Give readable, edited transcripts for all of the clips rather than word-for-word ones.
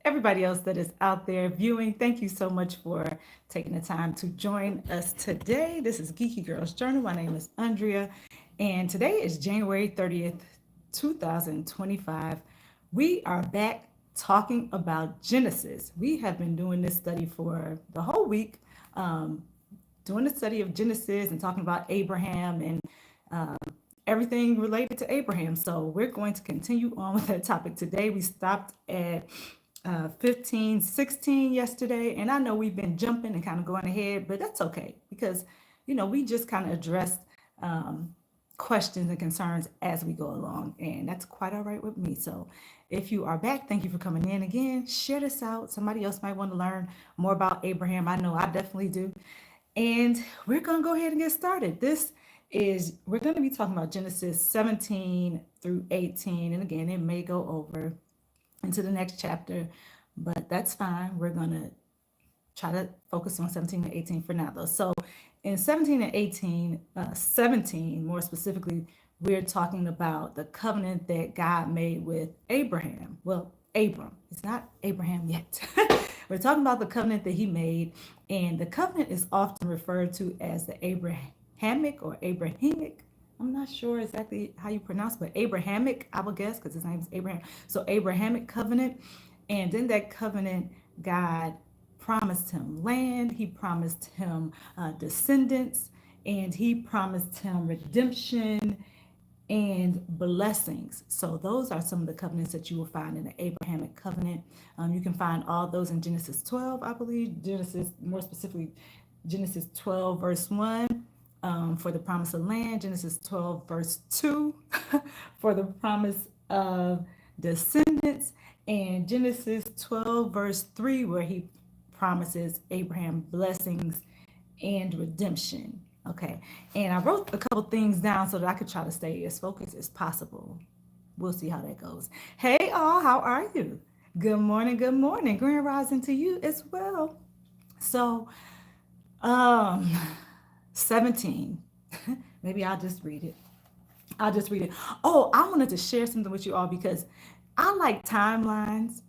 everybody else that is out there viewing. Thank you so much for taking the time to join us today. This is Geeky Girls Journal. My name is Andrea, and today is January 30th, 2025. We are back talking about Genesis. We have been doing this study for the whole week, um, doing the study of Genesis and talking about Abraham and everything related to Abraham. So we're going to continue on with that topic today. We stopped at 15, 16 yesterday, and I know we've been jumping and kind of going ahead, but that's okay because, we just kind of addressed questions and concerns as we go along, and that's quite all right with me. So if you are back, thank you for coming in again. Share this out. Somebody else might want to learn more about Abraham. I know I definitely do. And we're going to go ahead and get started. We're going to be talking about Genesis 17 through 18. And again, it may go over into the next chapter, but that's fine. We're going to try to focus on 17 and 18 for now, though. So in 17 and 18, 17 more specifically, we're talking about the covenant that God made with Abraham. Well, Abram. It's not Abraham yet. We're talking about the covenant that he made, and the covenant is often referred to as the Abrahamic or Abrahamic. I'm not sure exactly how you pronounce it, but Abrahamic, I will guess, because his name is Abraham. So Abrahamic covenant. And in that covenant, God promised him land, he promised him descendants, and he promised him redemption and blessings. So those are some of the covenants that you will find in the Abrahamic covenant. You can find all those in Genesis 12, I believe. More specifically, Genesis 12, verse 1. For the promise of land, Genesis 12, verse 2, for the promise of descendants, and Genesis 12, verse 3, where he promises Abraham blessings and redemption. Okay, and I wrote a couple things down so that I could try to stay as focused as possible. We'll see how that goes. Hey, all, how are you? Good morning, good morning. Grand rising to you as well. So, um, 17. Maybe I'll just read it. I'll just read it. Oh, I wanted to share something with you all because I like timelines.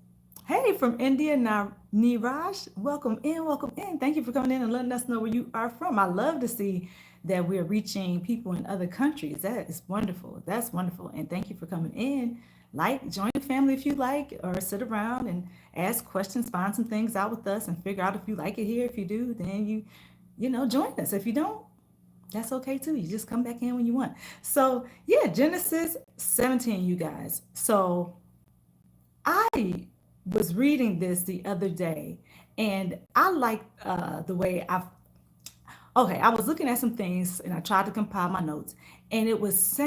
Hey, from India, now Niraj, welcome in, welcome in. Thank you for coming in and letting us know where you are from. I love to see that we're reaching people in other countries. That is wonderful. That's wonderful. And thank you for coming in. Like, join the family if you like, or sit around and ask questions, find some things out with us and figure out if you like it here. If you do, then join us. If you don't, that's okay too. You just come back in when you want. So yeah, Genesis 17, you guys. So I was reading this the other day, and I like the way I was looking at some things and I tried to compile my notes, and it was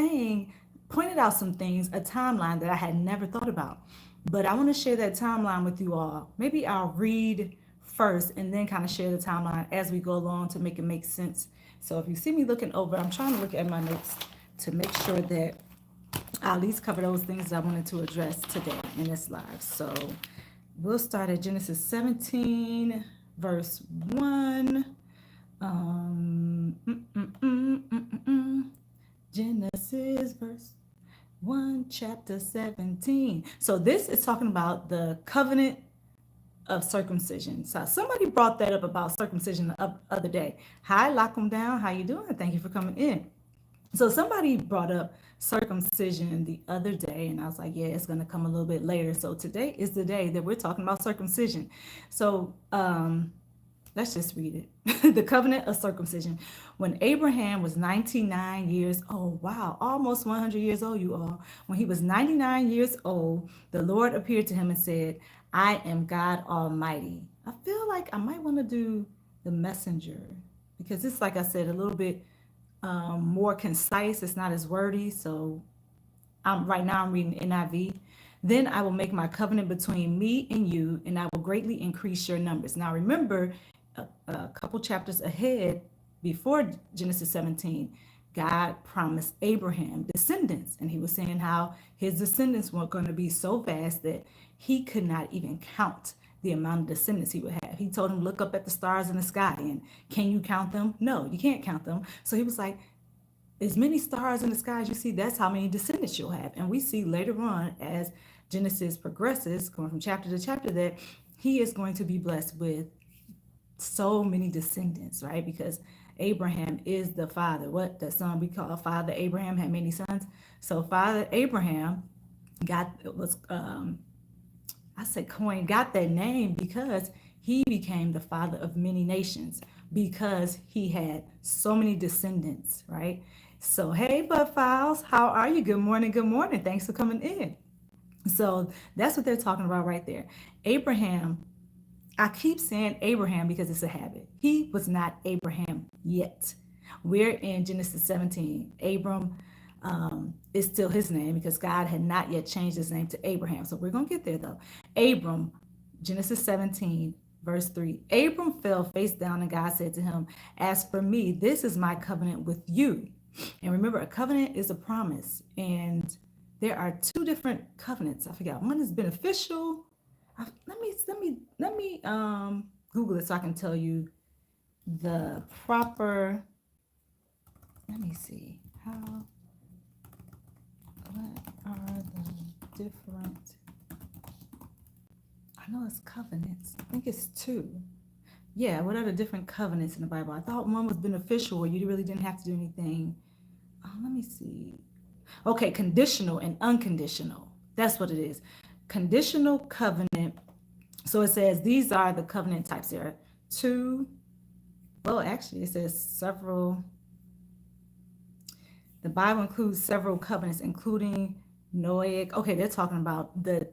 pointed out some things, a timeline that I had never thought about. But I want to share that timeline with you all. Maybe I'll read first and then kind of share the timeline as we go along to make it make sense. So if you see me looking over, I'm trying to look at my notes to make sure that I at least cover those things I wanted to address today in this live. So we'll start at Genesis 17, verse 1. Genesis, verse 1, chapter 17. So this is talking about the covenant of circumcision. So somebody brought that up about circumcision the other day. Hi, lock them down. How you doing? Thank you for coming in. So somebody brought up circumcision the other day, and I was like, yeah, it's going to come a little bit later. So today is the day that we're talking about circumcision. So let's just read it. The covenant of circumcision. When Abraham was 99 years old, wow, almost 100 years old, you all. When he was 99 years old, the Lord appeared to him and said, I am God Almighty. I feel like I might want to do the messenger because it's, like I said, a little bit more concise. It's not as wordy. So right now I'm reading NIV. Then I will make my covenant between me and you, and I will greatly increase your numbers. Now remember, a couple chapters ahead, before Genesis 17, God promised Abraham descendants, and he was saying how his descendants were going to be so vast that he could not even count the amount of descendants he would have. He told him, look up at the stars in the sky, and can you count them? No, you can't count them. So he was like, as many stars in the sky as you see, that's how many descendants you'll have. And we see later on, as Genesis progresses, going from chapter to chapter, that he is going to be blessed with so many descendants, right? Because Abraham is the father. What the son we call Father Abraham had many sons. So Father Abraham got that name because he became the father of many nations because he had so many descendants, right? So hey, Bud Files, how are you? Good morning, good morning. Thanks for coming in. So that's what they're talking about right there. Abraham, I keep saying Abraham because it's a habit. He was not Abraham yet. We're in Genesis 17. Abram is still his name because God had not yet changed his name to Abraham. So we're going to get there though. Abram, Genesis 17, verse 3. Abram fell face down and God said to him, "As for me, this is my covenant with you." And remember, a covenant is a promise. And there are two different covenants. I forgot. One is beneficial. Let me Google it so I can tell you the proper. Let me see what are the different. I know it's covenants. I think it's two. Yeah, what are the different covenants in the Bible? I thought one was beneficial where you really didn't have to do anything. Let me see. Okay, conditional and unconditional. That's what it is. Conditional covenant. So it says these are the covenant types. There are two. Well, actually, it says several. The Bible includes several covenants, including Noahic. Okay, they're talking about the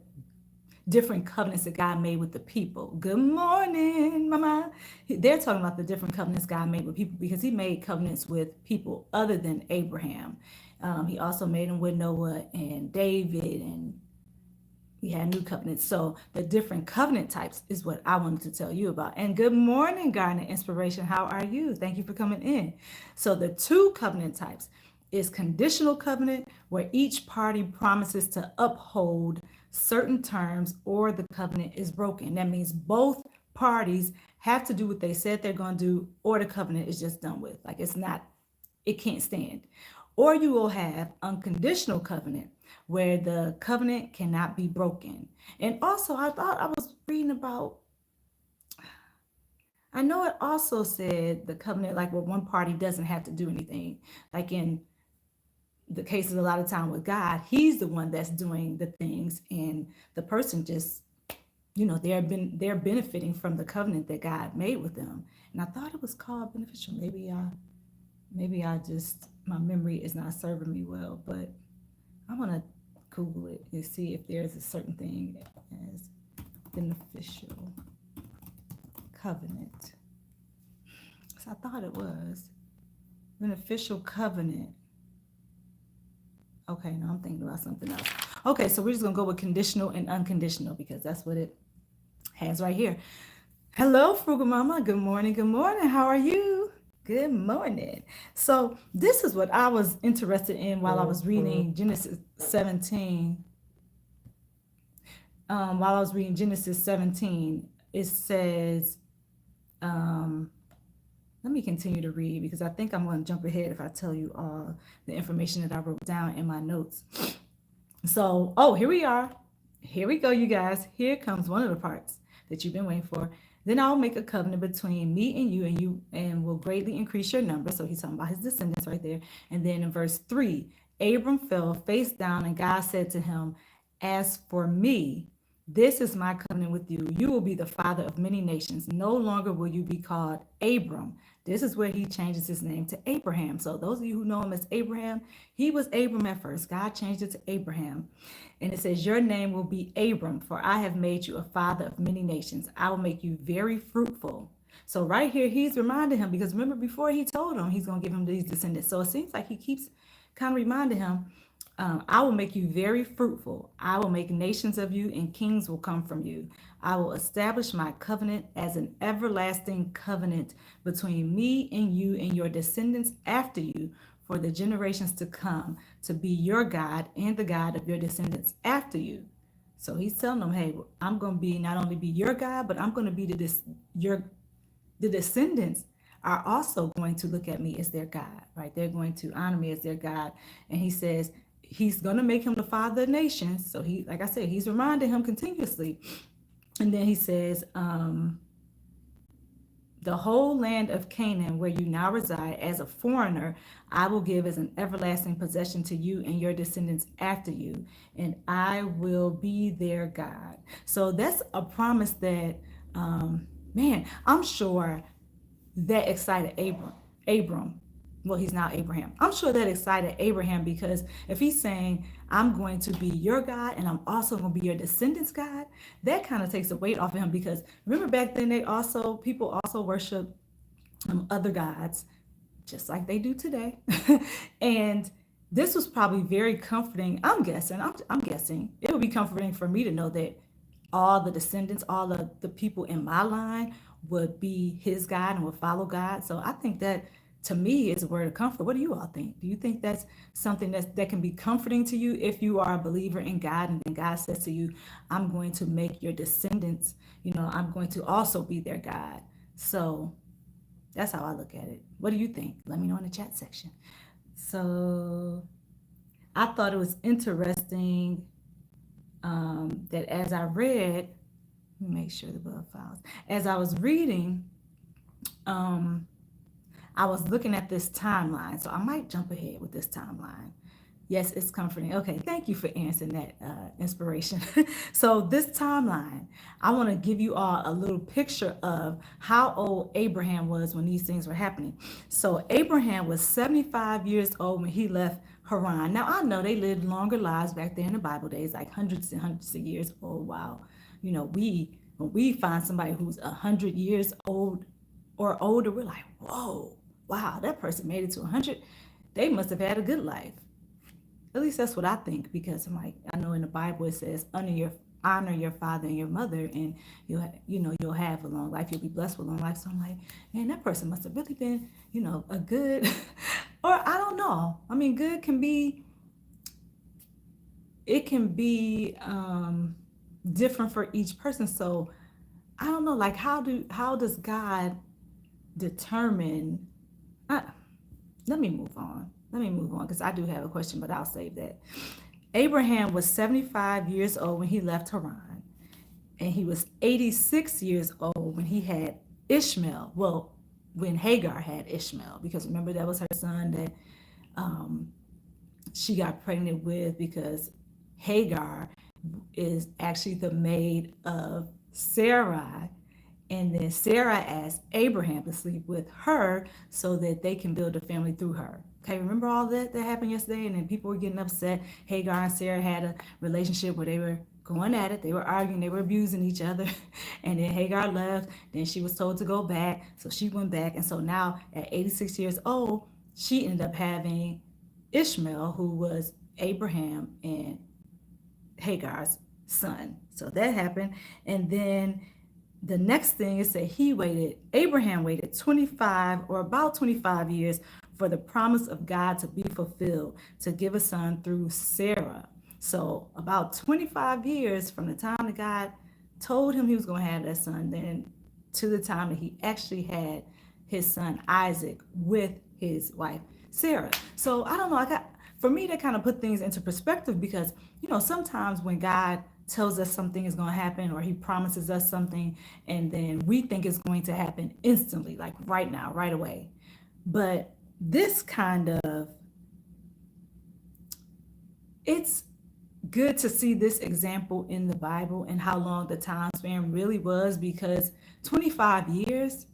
different covenants that God made with the people. Good morning, Mama. They're talking about the different covenants God made with people because he made covenants with people other than Abraham. He also made them with Noah and David, and we had new covenants. So the different covenant types is what I wanted to tell you about. And good morning, Garden Inspiration. How are you? Thank you for coming in. So the two covenant types is conditional covenant, where each party promises to uphold certain terms or the covenant is broken. That means both parties have to do what they said they're going to do, or the covenant is just done with. Like it can't stand. Or you will have unconditional covenant, where the covenant cannot be broken. And also, I thought I was reading about, I know it also said the covenant, like where one party doesn't have to do anything. Like in the cases a lot of time with God, he's the one that's doing the things, and the person just, they're benefiting from the covenant that God made with them. And I thought it was called beneficial. Maybe I just, my memory is not serving me well, but I want to Google it and see if there's a certain thing as beneficial covenant. So I thought it was beneficial covenant. Okay, no, I'm thinking about something else. Okay, so we're just going to go with conditional and unconditional because that's what it has right here. Hello, Frugal Mama. Good morning. Good morning. How are you? Good morning. So this is what I was interested in while I was reading Genesis 17. While I was reading Genesis 17, it says, let me continue to read because I think I'm going to jump ahead if I tell you all the information that I wrote down in my notes. So, here we are. Here we go, you guys. Here comes one of the parts that you've been waiting for. Then I'll make a covenant between me and you and will greatly increase your number. So he's talking about his descendants right there. And then in verse 3, Abram fell face down and God said to him, "As for me, this is my covenant with you. You will be the father of many nations. No longer will you be called Abram." This is where he changes his name to Abraham. So those of you who know him as Abraham, he was Abram at first. God changed it to Abraham. And it says, "Your name will be Abram, for I have made you a father of many nations. I will make you very fruitful." So right here, he's reminding him, because remember before he told him he's going to give him these descendants. So it seems like he keeps kind of reminding him, "I will make you very fruitful. I will make nations of you, and kings will come from you. I will establish my covenant as an everlasting covenant between me and you and your descendants after you for the generations to come, to be your God and the God of your descendants after you." So he's telling them, hey, I'm going to be not only be your God, but I'm going to be the descendants are also going to look at me as their God, right? They're going to honor me as their God. And he says, he's going to make him the father of nations. So he, like I said, he's reminding him continuously. And then he says, the whole land of Canaan, where you now reside as a foreigner, I will give as an everlasting possession to you and your descendants after you, and I will be their God. So that's a promise that, man, I'm sure that excited Abram. Well, he's now Abraham. I'm sure that excited Abraham, because if he's saying, I'm going to be your God and I'm also going to be your descendants' God, that kind of takes the weight off of him. Because remember back then, people also worship other gods, just like they do today. And this was probably very comforting. I'm guessing it would be comforting for me to know that all the descendants, all of the people in my line would be his God and would follow God. So I think that, to me, is a word of comfort. What do you all think? Do you think that's something that can be comforting to you if you are a believer in God, and then God says to you, I'm going to make your descendants, I'm going to also be their God. So that's how I look at it. What do you think? Let me know in the chat section. So I thought it was interesting that as I read, let me make sure the above files. As I was reading, I was looking at this timeline, so I might jump ahead with this timeline. Yes, it's comforting. Okay, thank you for answering that inspiration. So this timeline, I want to give you all a little picture of how old Abraham was when these things were happening. So Abraham was 75 years old when he left Haran. Now, I know they lived longer lives back there in the Bible days, like hundreds and hundreds of years old. Wow. When we find somebody who's 100 years old or older, we're like, whoa, wow, that person made it to 100. They must have had a good life. At least that's what I think, because I'm like, I know in the Bible it says, honor your father and your mother, and you'll have a long life. You'll be blessed with a long life. So I'm like, man, that person must have really been, a good, or I don't know. I mean, good can be, it can be different for each person. So I don't know, like how does God determine? Let me move on because I do have a question, but I'll save that. Abraham was 75 years old when he left Haran, and he was 86 years old when he had Ishmael. Well, when Hagar had Ishmael, because remember that was her son that she got pregnant with, because Hagar is actually the maid of Sarai. And then Sarah asked Abraham to sleep with her so that they can build a family through her. Okay, remember all that happened yesterday? And then people were getting upset. Hagar and Sarah had a relationship where they were going at it. They were arguing. They were abusing each other. And then Hagar left. Then she was told to go back. So she went back. And so now at 86 years old, she ended up having Ishmael, who was Abraham and Hagar's son. So that happened. And then the next thing is that Abraham waited 25 years for the promise of God to be fulfilled, to give a son through Sarah. So about 25 years from the time that God told him he was going to have that son, then to the time that he actually had his son Isaac with his wife Sarah. So I don't know, for me, that kind of put things into perspective, because sometimes when God tells us something is going to happen, or he promises us something, and then we think it's going to happen instantly, like right now, right away. But this it's good to see this example in the Bible and how long the time span really was, because 25 years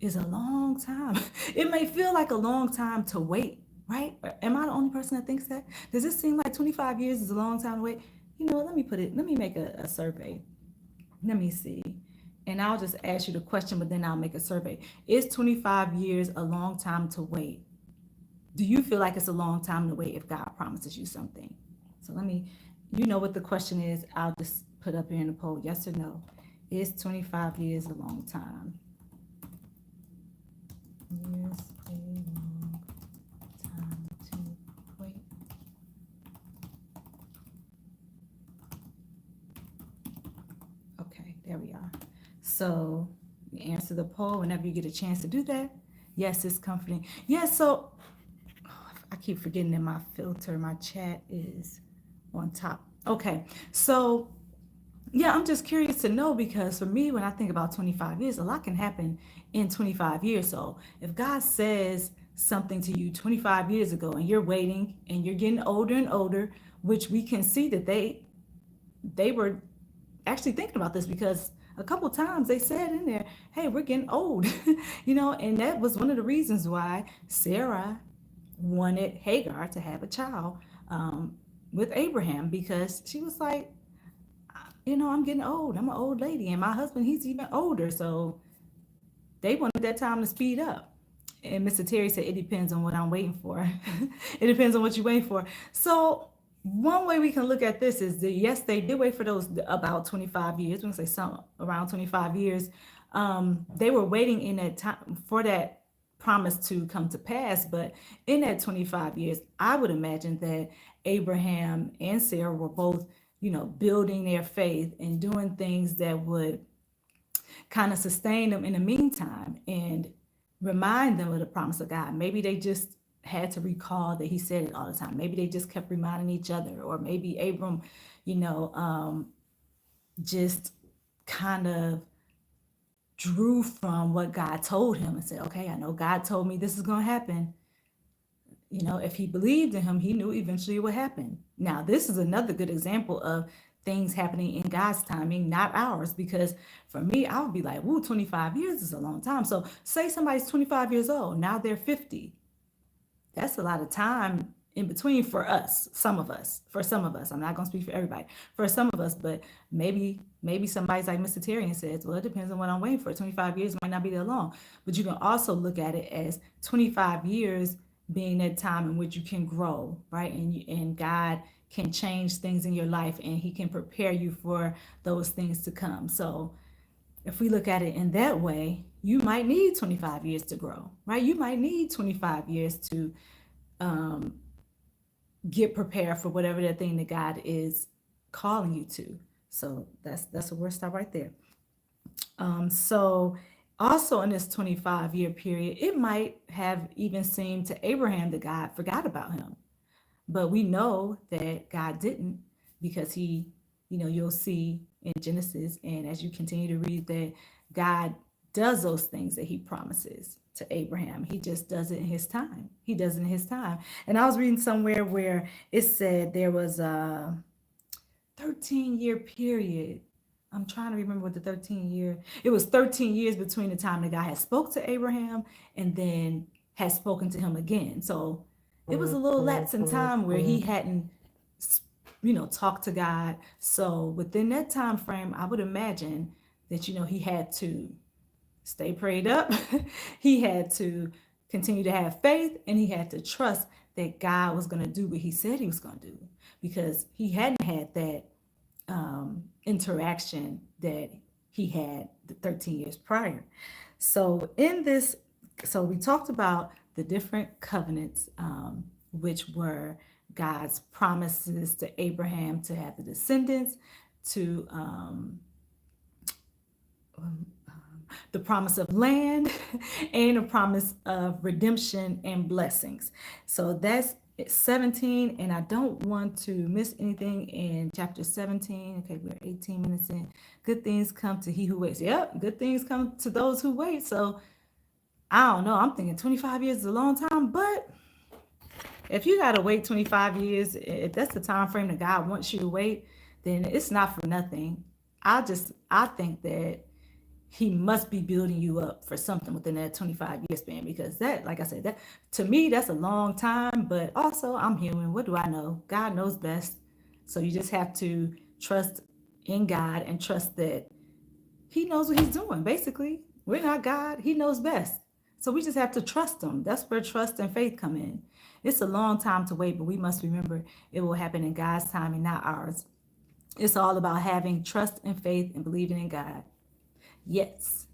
is a long time. It may feel like a long time to wait, right? Am I the only person that thinks that? Does it seem like 25 years is a long time to wait? Let me make a survey. Let me see. And I'll just ask you the question, but then I'll make a survey. Is 25 years a long time to wait? Do you feel like it's a long time to wait if God promises you something? So what the question is. I'll just put up here in the poll, yes or no. Is 25 years a long time? Yes, a long time to wait. Okay, there we are. So you answer the poll whenever you get a chance to do that. Yes, it's comforting. Yes, so I keep forgetting that my filter, my chat is on top. Okay, so yeah, I'm just curious to know because for me, when I think about 25 years, a lot can happen in 25 years. So if God says something to you 25 years ago and you're waiting and you're getting older and older, which we can see that they were actually thinking about this because a couple times they said in there, hey, we're getting old, and that was one of the reasons why Sarah wanted Hagar to have a child with Abraham because she was like, I'm getting old. I'm an old lady, and my husband, he's even older. So they wanted that time to speed up. And Mr. Terry said, it depends on what I'm waiting for. It depends on what you're waiting for. So one way we can look at this is that, yes, they did wait for those about 25 years. We're going to say some around 25 years. They were waiting in that time for that promise to come to pass. But in that 25 years, I would imagine that Abraham and Sarah were both, building their faith and doing things that would kind of sustain them in the meantime and remind them of the promise of God. Maybe they just had to recall that he said it all the time. Maybe they just kept reminding each other, or maybe Abram, just kind of drew from what God told him and said, okay, I know God told me this is going to happen. If he believed in him, he knew eventually it would happen. Now, this is another good example of things happening in God's timing, not ours. Because for me, I would be like, woo, 25 years is a long time. So say somebody's 25 years old, now they're 50. That's a lot of time in between for us, some of us. For some of us, I'm not going to speak for everybody. For some of us, but maybe somebody's like Mr. Terry and says, well, it depends on what I'm waiting for. 25 years might not be that long. But you can also look at it as 25 years being that time in which you can grow, right? And God can change things in your life and he can prepare you for those things to come. So if we look at it in that way, you might need 25 years to grow, right? You might need 25 years to get prepared for whatever that thing that God is calling you to. So that's a word stop right there. So also in this 25-year period, it might have even seemed to Abraham that God forgot about him. But we know that God didn't because you'll see in Genesis and as you continue to read that God does those things that he promises to Abraham. He just does it in his time. He does it in his time. And I was reading somewhere where it said there was a 13-year period. I'm trying to remember what it was 13 years between the time that God had spoke to Abraham and then had spoken to him again. So it was a little lapse in time where he hadn't, talked to God. So within that time frame, I would imagine that, he had to stay prayed up. He had to continue to have faith and he had to trust that God was going to do what he said he was going to do because he hadn't had that interaction that he had the 13 years prior. So we talked about the different covenants, which were God's promises to Abraham to have the descendants, to the promise of land, and a promise of redemption and blessings. So that's 17, and I don't want to miss anything in chapter 17. Okay, we're 18 minutes in. Good things come to he who waits. Yep, good things come to those who wait. So I don't know. I'm thinking 25 years is a long time, but if you got to wait 25 years, if that's the time frame that God wants you to wait, then it's not for nothing. I think that he must be building you up for something within that 25-year span because that, like I said, that to me, that's a long time, but also I'm human. What do I know? God knows best. So you just have to trust in God and trust that he knows what he's doing. Basically, we're not God. He knows best. So we just have to trust him. That's where trust and faith come in. It's a long time to wait, but we must remember it will happen in God's time and not ours. It's all about having trust and faith and believing in God. Yes,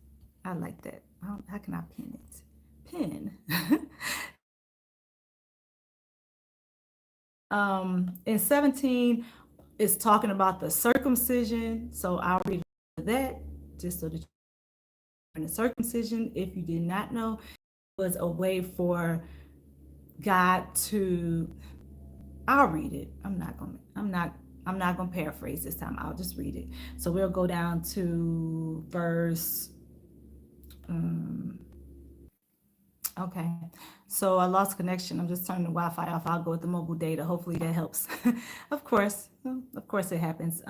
I like that. How can I pin it? Pin. In 17, it's talking about the circumcision. So I'll read that just so that you know. The circumcision, if you did not know, was a way for God to, I'll read it. I'm not gonna paraphrase this time. I'll just read it. So we'll go down to verse um, okay. So I lost connection. I'm just turning the Wi-Fi off. I'll go with the mobile data. Hopefully that helps. Of course. Of course it happens.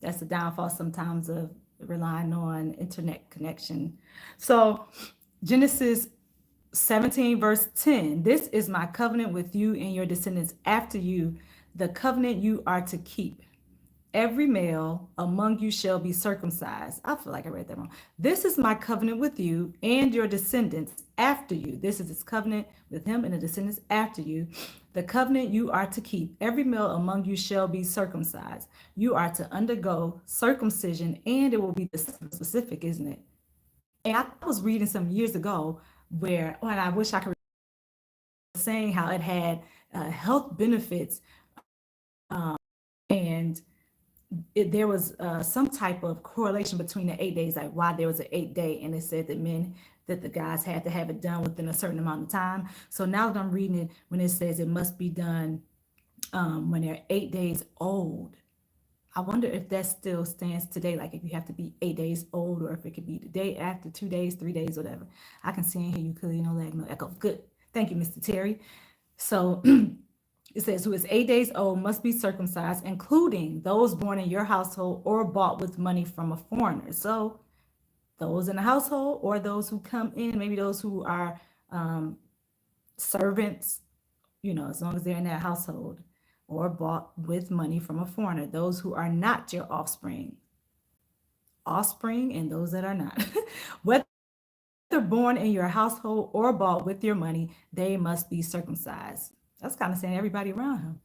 That's the downfall sometimes of relying on internet connection. So Genesis 17, verse 10. This is my covenant with you and your descendants after you, the covenant you are to keep. Every male among you shall be circumcised. I feel like I read that wrong. This is my covenant with you and your descendants after you. This is his covenant with him and the descendants after you. The covenant you are to keep. Every male among you shall be circumcised. You are to undergo circumcision, and it will be specific, isn't it? And I was reading some years ago where, oh, and I wish I could, saying how it had health benefits, and there was some type of correlation between the 8 days, like why there was an 8 day, and it said that the guys had to have it done within a certain amount of time. So now that I'm reading it, when it says it must be done when they're 8 days old, I wonder if that still stands today. Like if you have to be 8 days old, or if it could be the day after, 2 days, 3 days, whatever. I can see and hear you clearly, no lag, no echo. Good. Thank you, Mr. Terry. So it says, who is 8 days old must be circumcised, including those born in your household or bought with money from a foreigner. So those in the household or those who come in, maybe those who are servants, as long as they're in that household, or bought with money from a foreigner. Those who are not your offspring, and those that are not. Whether born in your household or bought with your money, they must be circumcised. That's kind of saying everybody around him.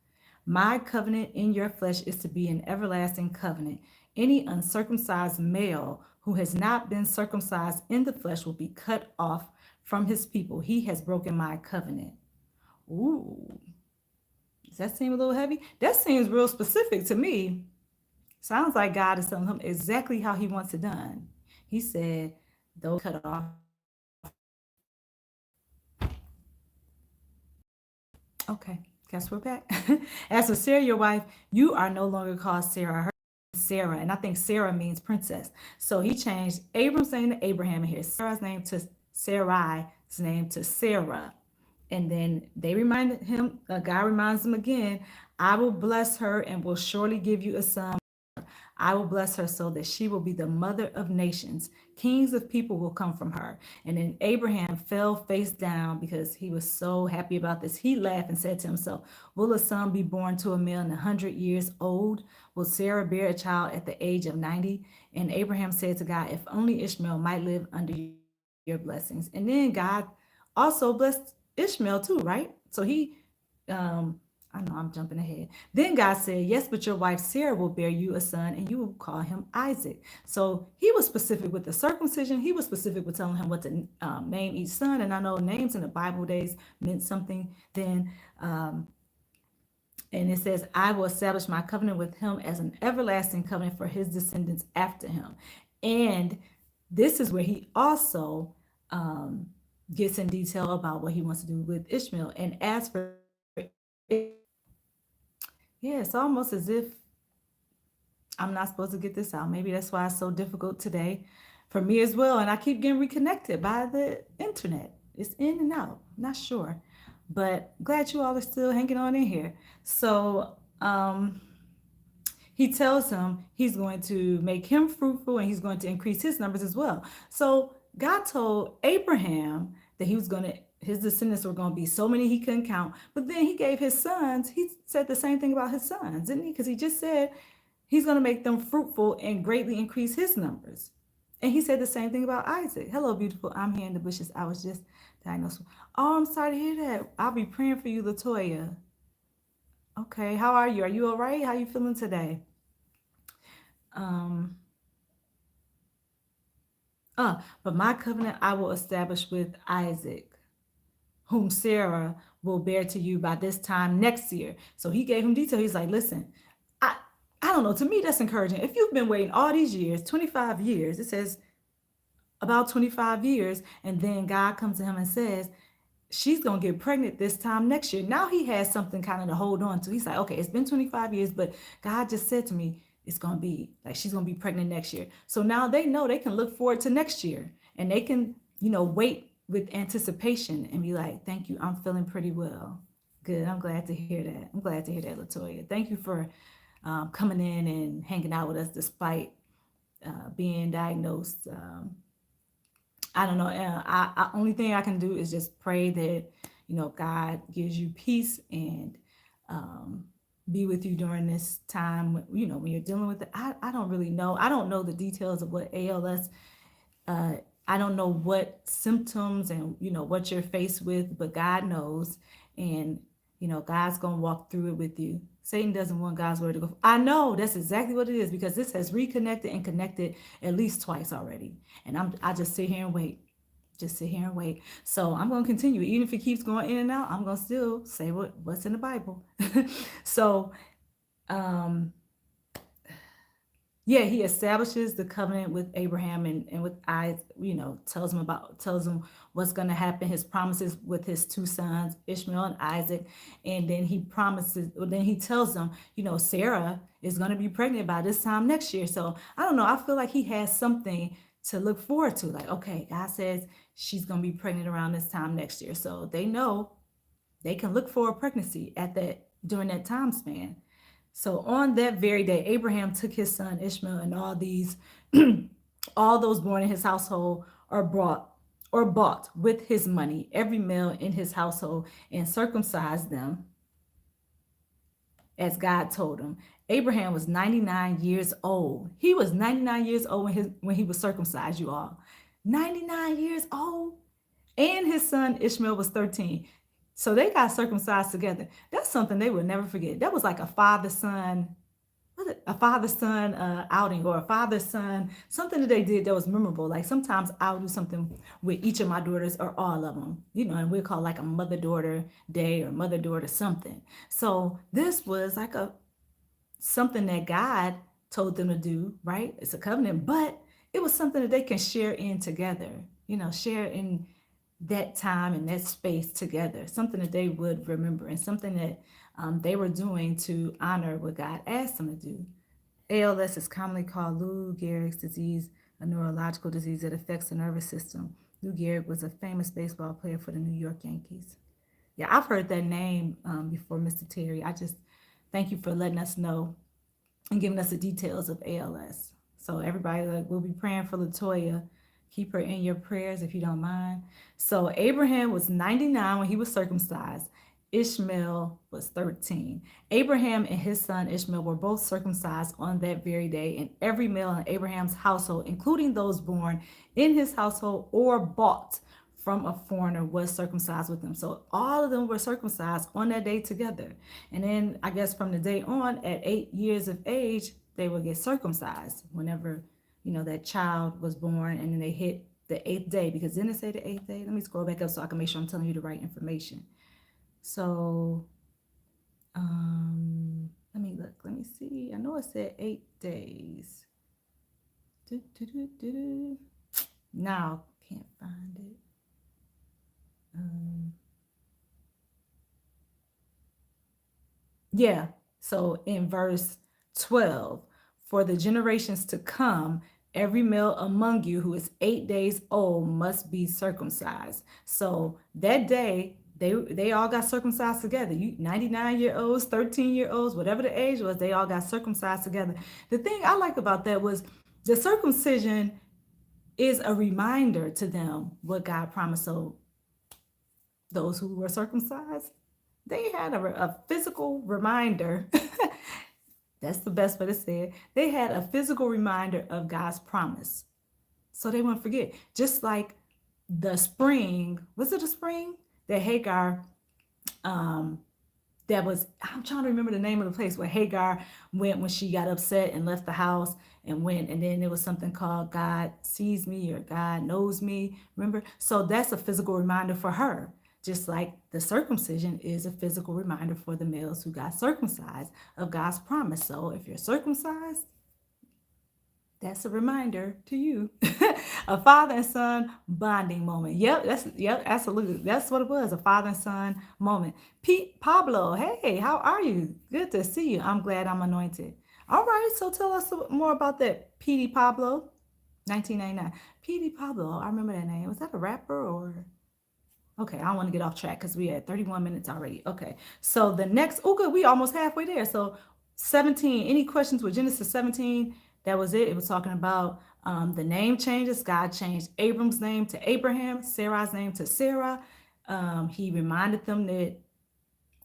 My covenant in your flesh is to be an everlasting covenant. Any uncircumcised male who has not been circumcised in the flesh will be cut off from his people. He has broken my covenant. Ooh, does that seem a little heavy? That seems real specific to me. Sounds like God is telling him exactly how he wants it done. He said, those cut off. Okay, guess we're back. As for Sarah, your wife, you are no longer called Sarah. Her name is Sarah, and I think Sarah means princess. So he changed Abram's name to Abraham, and here's Sarah's name to Sarai's name to Sarah. And then they reminded him, God reminds him again, I will bless her and will surely give you a son. I will bless her so that she will be the mother of nations. Kings of people will come from her. And then Abraham fell face down because he was so happy about this. He laughed and said to himself, will a son be born to a man 100 years old? Will Sarah bear a child at the age of 90? And Abraham said to God, if only Ishmael might live under your blessings. And then God also blessed Ishmael too, right? So I know I'm jumping ahead. Then God said, yes, but your wife Sarah will bear you a son, and you will call him Isaac. So he was specific with the circumcision. He was specific with telling him what to name each son. And I know names in the Bible days meant something then. And it says, I will establish my covenant with him as an everlasting covenant for his descendants after him. And this is where he also gets in detail about what he wants to do with Ishmael. And as for yeah, it's almost as if I'm not supposed to get this out. Maybe that's why it's so difficult today for me as well. And I keep getting reconnected by the internet. It's in and out. Not sure. But glad you all are still hanging on in here. So he tells him he's going to make him fruitful and he's going to increase his numbers as well. So God told Abraham that his descendants were going to be so many he couldn't count. But then he gave his sons, he said the same thing about his sons, didn't he? Because he just said he's going to make them fruitful and greatly increase his numbers. And he said the same thing about Isaac. Hello, beautiful. I'm here in the bushes. I was just diagnosed. Oh, I'm sorry to hear that. I'll be praying for you, Latoya. Okay, how are you? Are you all right? How are you feeling today? But my covenant I will establish with Isaac, whom Sarah will bear to you by this time next year. So he gave him detail. He's like, listen, I I don't know. To me, that's encouraging. If you've been waiting all these years, 25 years, it says about 25 years, and then God comes to him and says, she's going to get pregnant this time next year. Now he has something kind of to hold on to. He's like, okay, it's been 25 years, but God just said to me, it's going to be like she's going to be pregnant next year. So now they know they can look forward to next year, and they can, wait with anticipation and be like, thank you. I'm feeling pretty well. Good. I'm glad to hear that. I'm glad to hear that, Latoya. Thank you for coming in and hanging out with us despite being diagnosed. I don't know. Only thing I can do is just pray that God gives you peace and be with you during this time. When you're dealing with it. I don't really know. I don't know the details of what ALS. Uh, I don't know what symptoms and what you're faced with, but God knows, and God's gonna walk through it with you. Satan doesn't want God's word to go. I know that's exactly what it is because this has reconnected and connected at least twice already, and I just sit here and wait. Just sit here and wait. So I'm gonna continue. Even if it keeps going in and out, I'm gonna still say what's in the Bible. So um yeah, he establishes the covenant with Abraham and with Isaac, tells him what's going to happen, his promises with his two sons, Ishmael and Isaac. And then then he tells them, Sarah is going to be pregnant by this time next year. So I don't know. I feel like he has something to look forward to. Like, okay, God says she's going to be pregnant around this time next year. So they know they can look for a pregnancy during that time span. So on that very day, Abraham took his son Ishmael and all those born in his household are bought with his money, every male in his household, and circumcised them as God told him. Abraham was 99 years old. He was 99 years old when he was circumcised, you all. 99 years old. And his son Ishmael was 13. So they got circumcised together. That's something they would never forget. That was like a father-son outing, or a father-son, something that they did that was memorable. Like sometimes I'll do something with each of my daughters or all of them, and we'll call like a mother-daughter day or mother-daughter something. So this was like something that God told them to do, right? It's a covenant, but it was something that they can share in together, share in that time and that space together, something that they would remember and something that they were doing to honor what God asked them to do. ALS is commonly called Lou Gehrig's disease, a neurological disease that affects the nervous system. Lou Gehrig was a famous baseball player for the New York Yankees. Yeah, I've heard that name before, Mr. Terry. I just thank you for letting us know and giving us the details of ALS. So everybody, we'll be praying for Latoya. Keep her in your prayers if you don't mind. So Abraham was 99 when he was circumcised. Ishmael was 13. Abraham and his son Ishmael were both circumcised on that very day, and every male in Abraham's household, including those born in his household or bought from a foreigner, was circumcised with them. So all of them were circumcised on that day together. And then I guess from the day on, at 8 years of age, they would get circumcised whenever, that child was born, and then they hit the 8th day, because then it say the 8th day. Let me scroll back up so I can make sure I'm telling you the right information. So let me look. Let me see. I know it said 8 days. Now can't find it. Yeah. So in verse 12, for the generations to come, every male among you who is 8 days old must be circumcised. So that day, they all got circumcised together. You 99-year-olds, 13-year-olds, whatever the age was, they all got circumcised together. The thing I like about that was the circumcision is a reminder to them what God promised. So those who were circumcised, they had a physical reminder. That's the best way to say it. They had a physical reminder of God's promise, so they wouldn't forget. Just like the spring, was it a spring that Hagar, I'm trying to remember the name of the place where Hagar went when she got upset and left the house and went, and then there was something called God sees me or God knows me, remember? So that's a physical reminder for her. Just like the circumcision is a physical reminder for the males who got circumcised of God's promise. So if you're circumcised, that's a reminder to you A father and son bonding moment. Yep, absolutely. That's what it was. A father and son moment. Pete Pablo, hey, how are you? Good to see you. I'm glad I'm anointed. All right, so tell us more about that Petey Pablo, 1999. Petey Pablo, I remember that name. Was that a rapper or? Okay, I don't want to get off track because we had 31 minutes already. Okay, so the next, oh, good, we almost halfway there. So 17, any questions with Genesis 17? That was it. It was talking about the name changes. God changed Abram's name to Abraham, Sarah's name to Sarah. He reminded them that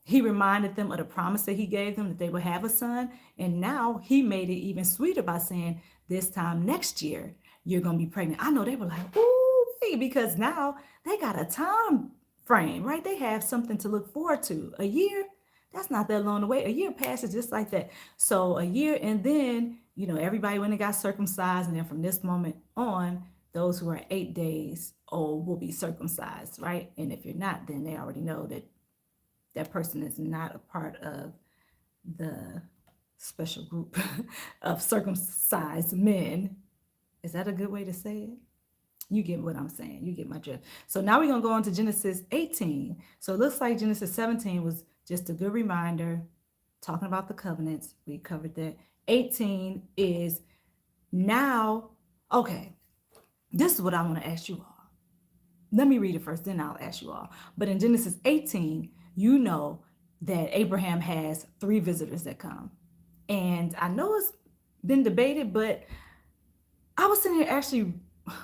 he reminded them of the promise that he gave them that they would have a son. And now he made it even sweeter by saying, this time next year, you're going to be pregnant. I know they were like, ooh, because now they got a time frame, right? They have something to look forward to. A year, that's not that long away. A year passes just like that. So a year, and then, everybody when they got circumcised. And then from this moment on, those who are 8 days old will be circumcised, right? And if you're not, then they already know that that person is not a part of the special group of circumcised men. Is that a good way to say it? You get what I'm saying. You get my drift. So now we're going to go on to Genesis 18. So it looks like Genesis 17 was just a good reminder, talking about the covenants. We covered that. 18 is now, okay, this is what I want to ask you all. Let me read it first, then I'll ask you all. But in Genesis 18, you know that Abraham has 3 visitors that come. And I know it's been debated, but I was sitting here actually,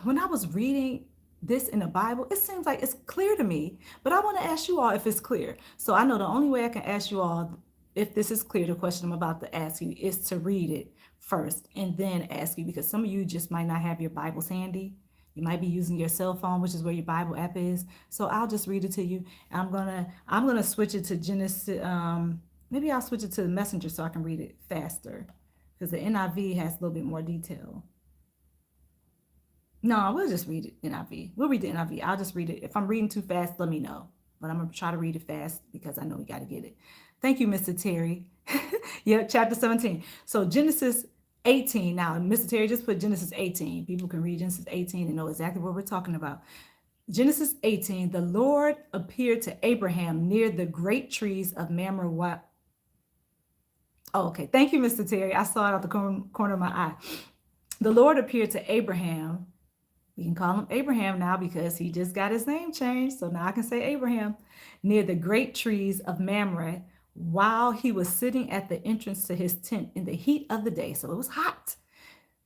when I was reading this in the Bible, it seems like it's clear to me. But I want to ask you all if it's clear. So I know the only way I can ask you all if this is clear, the question I'm about to ask you, is to read it first and then ask you, because some of you just might not have your Bibles handy. You might be using your cell phone, which is where your Bible app is. So I'll just read it to you. I'm gonna switch it to Genesis. Maybe I'll switch it to the Messenger so I can read it faster, because the NIV has a little bit more detail. No, we'll just read it NIV. We'll read the NIV. I'll just read it. If I'm reading too fast, let me know. But I'm gonna try to read it fast because I know we got to get it. Thank you, Mr. Terry. Yeah, chapter 17. So Genesis 18. Now, Mr. Terry just put Genesis 18. People can read Genesis 18 and know exactly what we're talking about. Genesis 18, the Lord appeared to Abraham near the great trees of Mamre. Oh, okay. Thank you, Mr. Terry. I saw it out the corner of my eye. The Lord appeared to Abraham. We can call him Abraham now because he just got his name changed. So now I can say Abraham, near the great trees of Mamre, while he was sitting at the entrance to his tent in the heat of the day. So it was hot.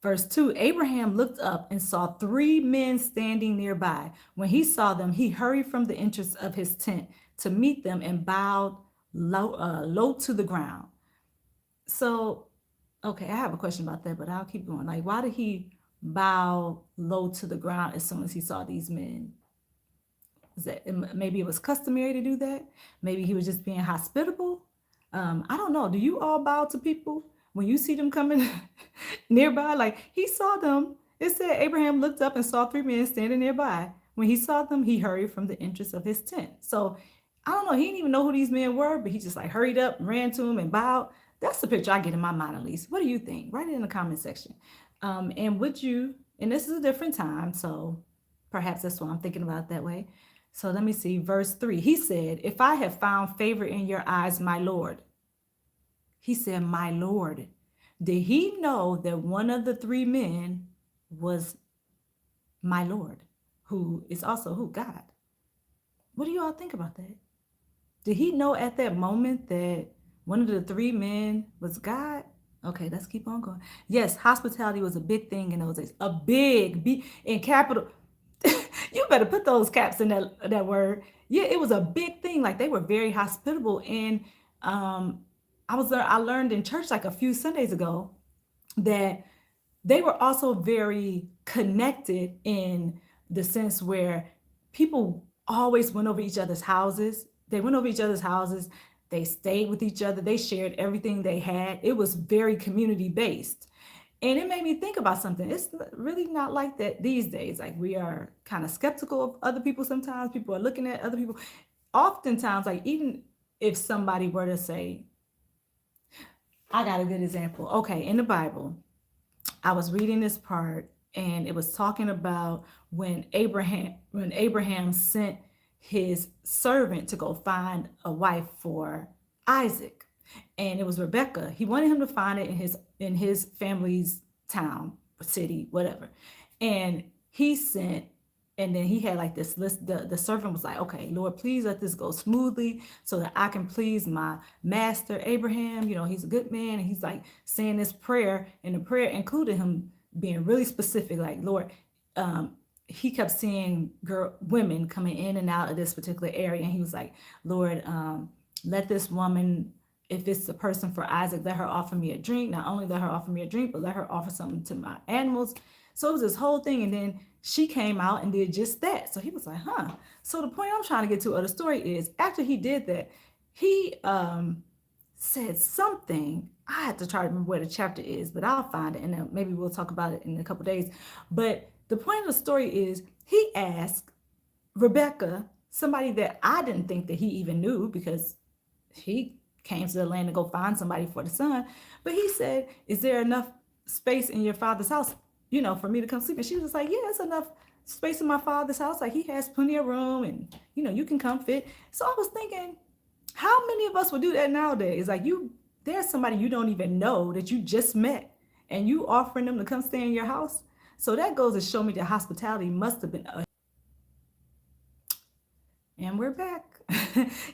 Verse 2, Abraham looked up and saw 3 men standing nearby. When he saw them, he hurried from the entrance of his tent to meet them and bowed low to the ground. So, okay, I have a question about that, but I'll keep going. Like, why did he bow low to the ground as soon as he saw these men? Is that maybe it was customary to do that? Maybe he was just being hospitable. I don't know. Do you all bow to people when you see them coming nearby? Like, he saw them. It said Abraham looked up and saw 3 men standing nearby. When he saw them, he hurried from the entrance of his tent. So I don't know. He didn't even know who these men were, but he just like hurried up, ran to them, and bowed. That's the picture I get in my mind, at least. What do you think? Write it in the comment section. And would you, and this is a different time, so perhaps that's why I'm thinking about it that way. So let me see, verse 3. He said, if I have found favor in your eyes, my Lord. He said, my Lord. Did he know that one of the 3 men was my Lord, who is also who? God. What do you all think about that? Did he know at that moment that one of the 3 men was God? Okay, let's keep on going. Yes, hospitality was a big thing in those days. A big, in capital. You better put those caps in that word. Yeah, it was a big thing. Like, they were very hospitable. And I learned in church like a few Sundays ago that they were also very connected in the sense where people always went over each other's houses. They went over each other's houses. They stayed with each other. They shared everything they had. It was very community based. And it made me think about something. It's really not like that these days. Like, we are kind of skeptical of other people sometimes. People are looking at other people. Oftentimes, like, even if somebody were to say, I got a good example. Okay, in the Bible, I was reading this part. and it was talking about when Abraham sent his servant to go find a wife for Isaac, and it was Rebecca. He wanted him to find it in his family's town, city, whatever, and he sent. And then he had like this list. The servant was like, okay, Lord, please let this go smoothly so that I can please my master Abraham. He's a good man. And he's like saying this prayer, and the prayer included him being really specific, like, Lord, um, he kept seeing women coming in and out of this particular area. And he was like, Lord, let this woman, if it's the person for Isaac, let her offer me a drink. Not only let her offer me a drink, but let her offer something to my animals. So it was this whole thing. And then she came out and did just that. So he was like, huh. So the point I'm trying to get to of the story is after he did that, he said something. I have to try to remember where the chapter is, but I'll find it and then maybe we'll talk about it in a couple days. But the point of the story is he asked Rebecca, somebody that I didn't think that he even knew because he came to the land to go find somebody for the son. But he said, is there enough space in your father's house, for me to come sleep? And she was like, yeah, it's enough space in my father's house. Like he has plenty of room and, you can come fit. So I was thinking, how many of us would do that nowadays? Like there's somebody you don't even know that you just met and you offering them to come stay in your house. So that goes to show me that hospitality must have been and we're back.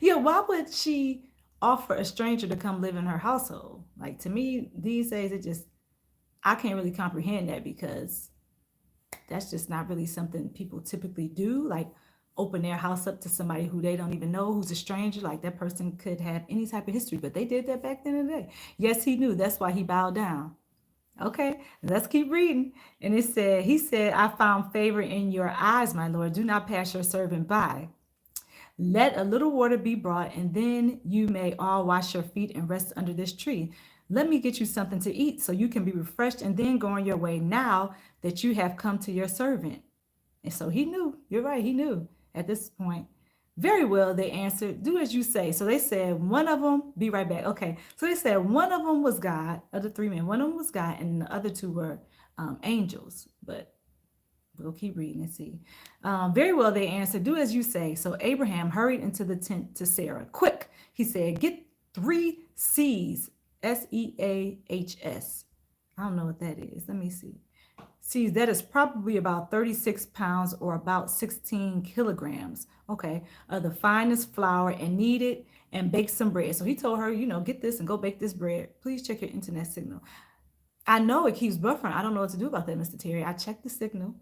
Yeah, why would she offer a stranger to come live in her household? Like to me, these days I can't really comprehend that because that's just not really something people typically do. Like open their house up to somebody who they don't even know, who's a stranger. Like that person could have any type of history, but they did that back then in the day. Yes, he knew. That's why he bowed down. Okay, let's keep reading. And he said, I found favor in your eyes, my Lord. Do not pass your servant by. Let a little water be brought, and then you may all wash your feet and rest under this tree. Let me get you something to eat so you can be refreshed and then go on your way now that you have come to your servant. And so he knew. You're right, he knew at this point. Very well, they answered, do as you say. So they said, one of them, be right back. Okay, so they said one of them was God, of the three men, one of them was God, and the other two were angels. But we'll keep reading and see. Very well, they answered, do as you say. So Abraham hurried into the tent to Sarah. Quick, he said, get 3 seahs, Seahs. I don't know what that is. Let me see. See, that is probably about 36 pounds or about 16 kilograms, okay, of the finest flour and knead it and bake some bread. So he told her, get this and go bake this bread. Please check your internet signal. I know it keeps buffering. I don't know what to do about that, Mr. Terry. I checked the signal.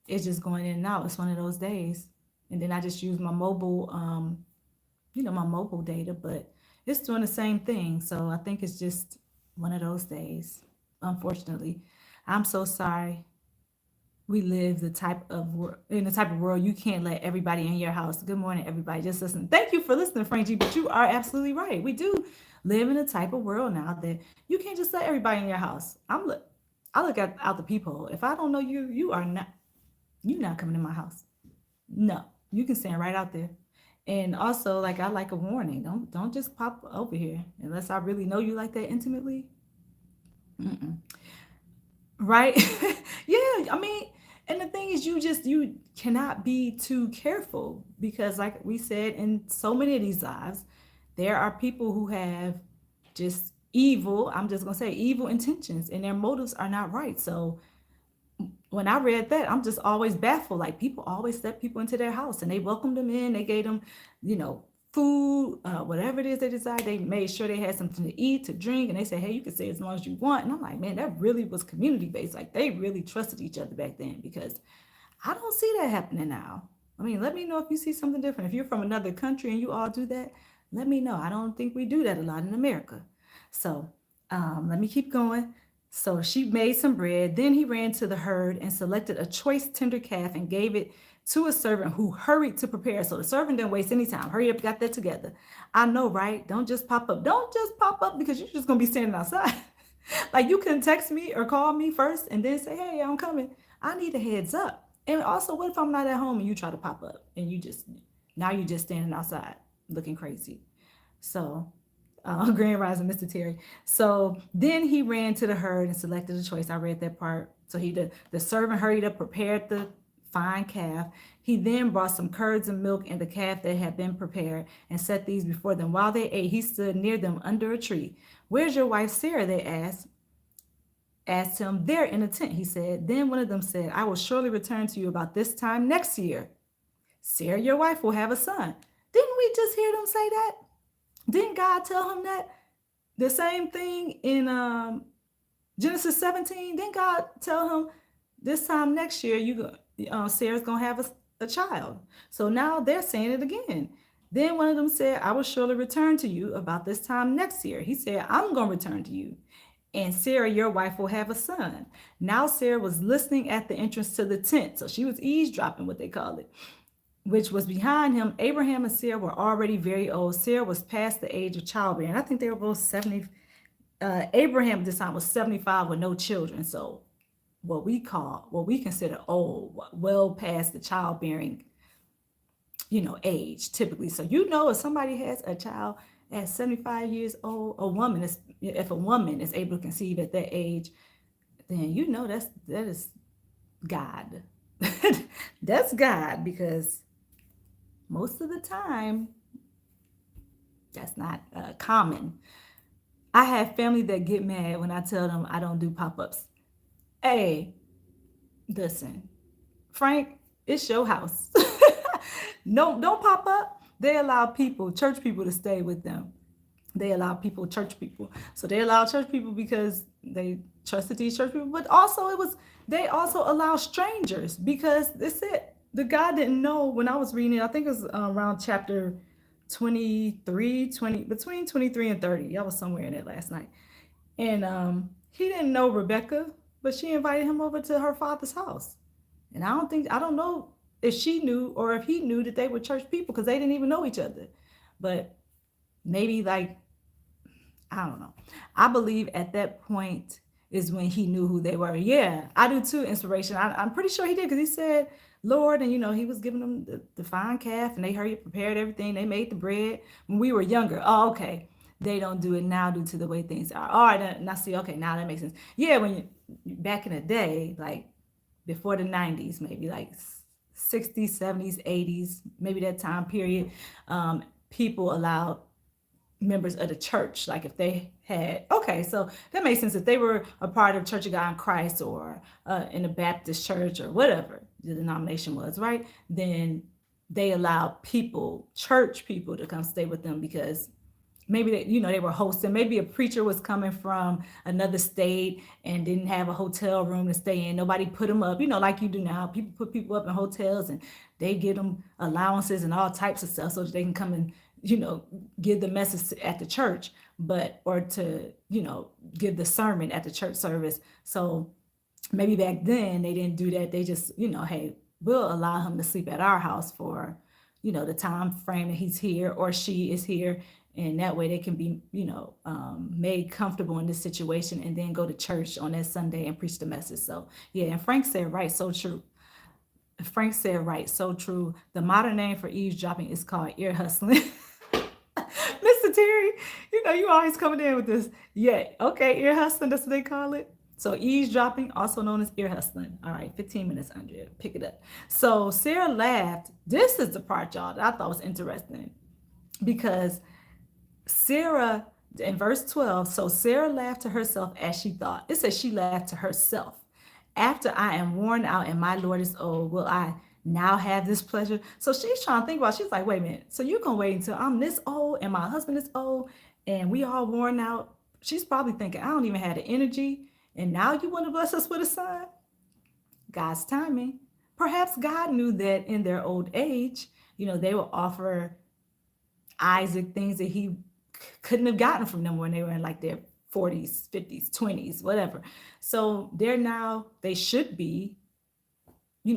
It's just going in and out. It's one of those days. And then I just use my mobile, my mobile data, but it's doing the same thing. So I think it's just one of those days, unfortunately. I'm so sorry. We live in the type of world you can't let everybody in your house. Good morning, everybody. Just listen. Thank you for listening, Frankie. But you are absolutely right. We do live in a type of world now that you can't just let everybody in your house. I look out the peephole. If I don't know you, you're not coming in my house. No, you can stand right out there. And also, like I like a warning. Don't just pop over here unless I really know you like that intimately. Mm-mm. Right? Yeah, I mean, and the thing is you cannot be too careful because like we said in so many of these lives, there are people who have just evil, I'm just going to say evil intentions and their motives are not right. So when I read that, I'm just always baffled. Like people always let people into their house and they welcomed them in. They gave them, food, whatever it is they desired. They made sure they had something to eat, to drink, and they said, hey, you can stay as long as you want. And I'm like, man, that really was community based. Like they really trusted each other back then because I don't see that happening now. I mean, let me know if you see something different. If you're from another country and you all do that, let me know. I don't think we do that a lot in America. So let me keep going. So she made some bread. Then he ran to the herd and selected a choice tender calf and gave it to a servant who hurried to prepare. So the servant didn't waste any time. Hurry up, got that together. I know, right? Don't just pop up. Don't just pop up because you're just going to be standing outside. Like you can text me or call me first and then say, hey, I'm coming. I need a heads up. And also, what if I'm not at home and you try to pop up and now you're just standing outside looking crazy. So Grand Rising, Mr. Terry. So then he ran to the herd and selected a choice. I read that part. So the servant hurried up, prepared the fine calf. He then brought some curds and milk and the calf that had been prepared and set these before them. While they ate, he stood near them under a tree. Where's your wife Sarah? They asked him. There in a tent, he said. Then one of them said, I will surely return to you about this time next year. Sarah, your wife, will have a son. Didn't we just hear them say that? Didn't God tell him that? The same thing in Genesis 17. Didn't God tell him this time next year Sarah's gonna have a child? So now they're saying it again. Then one of them said, I will surely return to you about this time next year. He said, I'm gonna return to you, and Sarah, your wife, will have a son. Now Sarah was listening at the entrance to the tent. So she was eavesdropping, what they call it, which was behind him. Abraham and Sarah were already very old. Sarah was past the age of childbearing. I think they were both 70. Abraham at this time was 75 with no children. So what we consider old, well past the childbearing, age typically. So if somebody has a child at 75 years old, if a woman is able to conceive at that age, then that is God. That's God, because most of the time that's not common. I have family that get mad when I tell them I don't do pop-ups. Hey, listen, Frank, it's your house. No, don't pop up. They allow church people to stay with them. They allow church people. So they allow church people because they trusted these church people, but also they also allow strangers, because that's it. The guy didn't know when I was reading it. I think it was around chapter between 23 and 30. I was somewhere in it last night. And he didn't know Rebecca, but she invited him over to her father's house. And I don't know if she knew or if he knew that they were church people, because they didn't even know each other. But maybe, like, I don't know. I believe at that point is when he knew who they were. Yeah, I do too, inspiration. I'm pretty sure he did, because he said, Lord, and he was giving them the fine calf, and they hurried, prepared everything. They made the bread when we were younger. Oh, okay. They don't do it now due to the way things are. All right, now see, okay, now that makes sense. Yeah, back in the day, like before the 90s, maybe like 60s, 70s, 80s, maybe that time period, people allowed members of the church, like if they had, okay, so that makes sense. If they were a part of Church of God in Christ, or in a Baptist church, or whatever the denomination was, right? Then they allowed church people to come stay with them, because maybe they were hosting. Maybe a preacher was coming from another state and didn't have a hotel room to stay in. Nobody put them up, like you do now. People put people up in hotels, and they give them allowances and all types of stuff so that they can come and give the message at the church, or to give the sermon at the church service. So maybe back then they didn't do that. They just hey, we'll allow him to sleep at our house for the time frame that he's here or she is here, and that way they can be made comfortable in this situation, and then go to church on that Sunday and preach the message. So yeah, and Frank said right, so true. Frank said right, so true. The modern name for eavesdropping is called ear hustling. Mr. Terry, you always coming in with this. Yeah, okay, ear hustling, that's what they call it. So eavesdropping, also known as ear hustling. All right, 15 minutes, Andrea, pick it up. So Sarah laughed. This is the part, y'all, that I thought was interesting, because Sarah, in verse 12, so Sarah laughed to herself as she thought. It says she laughed to herself. After I am worn out and my Lord is old, will I now have this pleasure? So she's trying to think about, she's like, wait a minute. So you're going to wait until I'm this old and my husband is old and we all worn out. She's probably thinking, I don't even have the energy. And now you want to bless us with a son? God's timing. Perhaps God knew that in their old age, they will offer Isaac things that he couldn't have gotten from them when they were in like their 40s, 50s, 20s, whatever. So they should be,